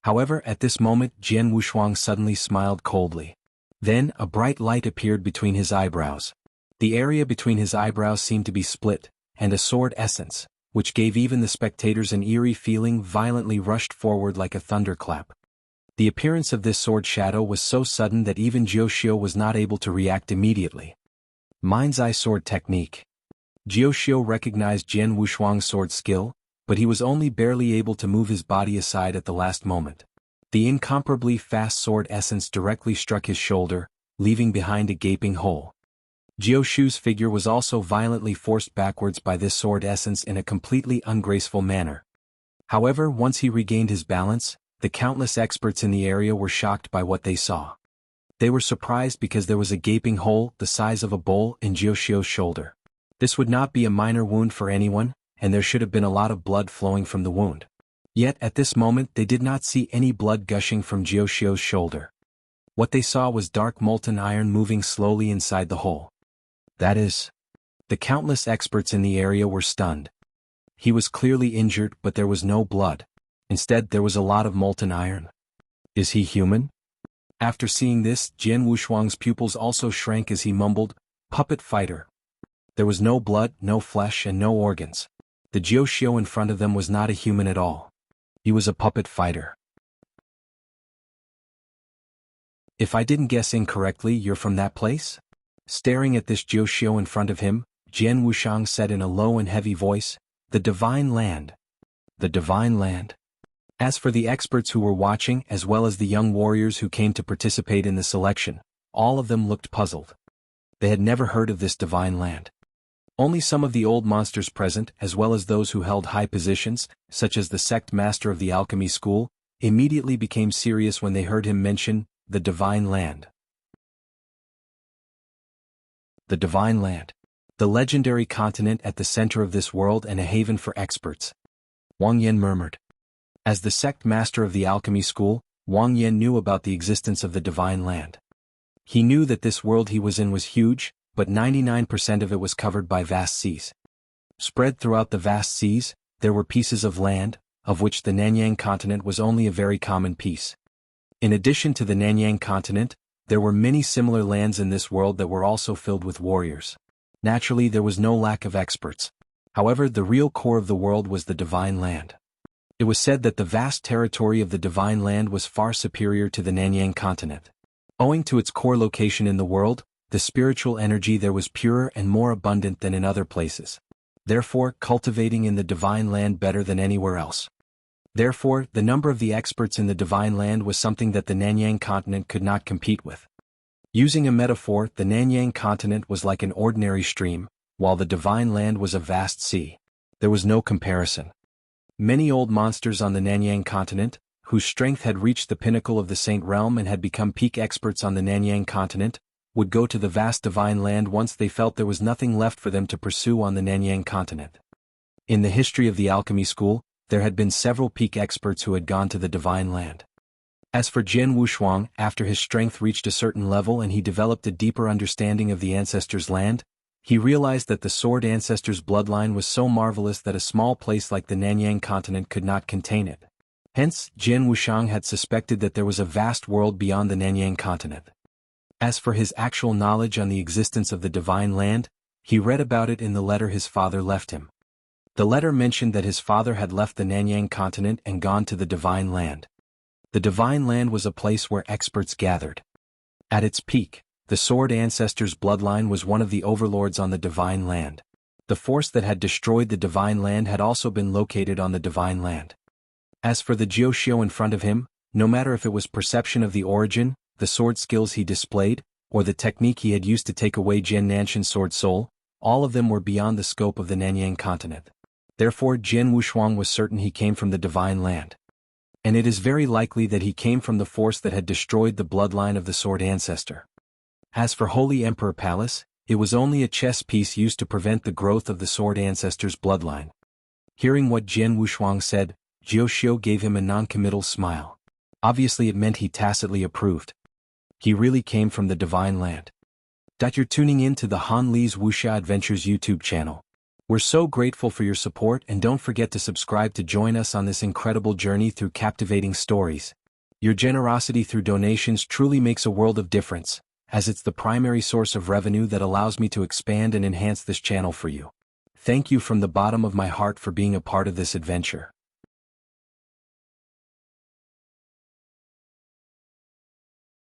Speaker 1: However, at this moment Jian Wushuang suddenly smiled coldly. Then, a bright light appeared between his eyebrows. The area between his eyebrows seemed to be split, and a sword essence, which gave even the spectators an eerie feeling, violently rushed forward like a thunderclap. The appearance of this sword shadow was so sudden that even Jiu Xiu was not able to react immediately. Mind's Eye Sword Technique. Jiu Xiu recognized Jian Wushuang's sword skill, but he was only barely able to move his body aside at the last moment. The incomparably fast sword essence directly struck his shoulder, leaving behind a gaping hole. Jiu Xiu's figure was also violently forced backwards by this sword essence in a completely ungraceful manner. However, once he regained his balance, the countless experts in the area were shocked by what they saw. They were surprised because there was a gaping hole the size of a bowl in Jiu Xiu's shoulder. This would not be a minor wound for anyone, and there should have been a lot of blood flowing from the wound. Yet at this moment they did not see any blood gushing from Jiu Xiu's shoulder. What they saw was dark molten iron moving slowly inside the hole. That is, the countless experts in the area were stunned. He was clearly injured, but there was no blood. Instead, there was a lot of molten iron. Is he human? After seeing this, Jian Wushuang's pupils also shrank as he mumbled, "Puppet fighter." There was no blood, no flesh, and no organs. The Jiu Xiu in front of them was not a human at all. He was a puppet fighter. If I didn't guess incorrectly, you're from that place? Staring at this Jiu Xiu in front of him, Jian Wushuang said in a low and heavy voice, "The Divine Land." The Divine Land? As for the experts who were watching as well as the young warriors who came to participate in the selection, all of them looked puzzled. They had never heard of this Divine Land. Only some of the old monsters present, as well as those who held high positions, such as the sect master of the alchemy school, immediately became serious when they heard him mention the Divine Land. The Divine Land. The legendary continent at the center of this world and a haven for experts. Wang Yan murmured. As the sect master of the alchemy school, Wang Yan knew about the existence of the Divine Land. He knew that this world he was in was huge, but 99% of it was covered by vast seas. Spread throughout the vast seas, there were pieces of land, of which the Nanyang continent was only a very common piece. In addition to the Nanyang continent, there were many similar lands in this world that were also filled with warriors. Naturally, there was no lack of experts. However, the real core of the world was the Divine Land. It was said that the vast territory of the Divine Land was far superior to the Nanyang continent. Owing to its core location in the world, the spiritual energy there was purer and more abundant than in other places. Therefore, cultivating in the Divine Land better than anywhere else. Therefore, the number of the experts in the Divine Land was something that the Nanyang continent could not compete with. Using a metaphor, the Nanyang continent was like an ordinary stream, while the Divine Land was a vast sea. There was no comparison. Many old monsters on the Nanyang continent, whose strength had reached the pinnacle of the Saint Realm and had become peak experts on the Nanyang continent, would go to the vast Divine Land once they felt there was nothing left for them to pursue on the Nanyang continent. In the history of the alchemy school, there had been several peak experts who had gone to the Divine Land. As for Jian Wushuang, after his strength reached a certain level and he developed a deeper understanding of the ancestors' land, he realized that the sword ancestors' bloodline was so marvelous that a small place like the Nanyang continent could not contain it. Hence, Jian Wushuang had suspected that there was a vast world beyond the Nanyang continent. As for his actual knowledge on the existence of the Divine Land, he read about it in the letter his father left him. The letter mentioned that his father had left the Nanyang continent and gone to the Divine Land. The Divine Land was a place where experts gathered. At its peak, the sword ancestors' bloodline was one of the overlords on the Divine Land. The force that had destroyed the Divine Land had also been located on the Divine Land. As for the Jiu Xiu in front of him, no matter if it was perception of the origin, the sword skills he displayed, or the technique he had used to take away Jian Nanshan's sword soul, all of them were beyond the scope of the Nanyang continent. Therefore Jian Wushuang was certain he came from the Divine Land. And it is very likely that he came from the force that had destroyed the bloodline of the sword ancestor. As for Holy Emperor Palace, it was only a chess piece used to prevent the growth of the sword ancestor's bloodline. Hearing what Jian Wushuang said, Jiu Xiu gave him a non-committal smile. Obviously it meant he tacitly approved. He really came from the Divine Land. You're tuning in to the Han Li's Wuxia Adventures YouTube channel. We're so grateful for your support, and don't forget to subscribe to join us on this incredible journey through captivating stories. Your generosity through donations truly makes a world of difference, as it's the primary source of revenue that allows me to expand and enhance this channel for you. Thank you from the bottom of my heart for being a part of this adventure.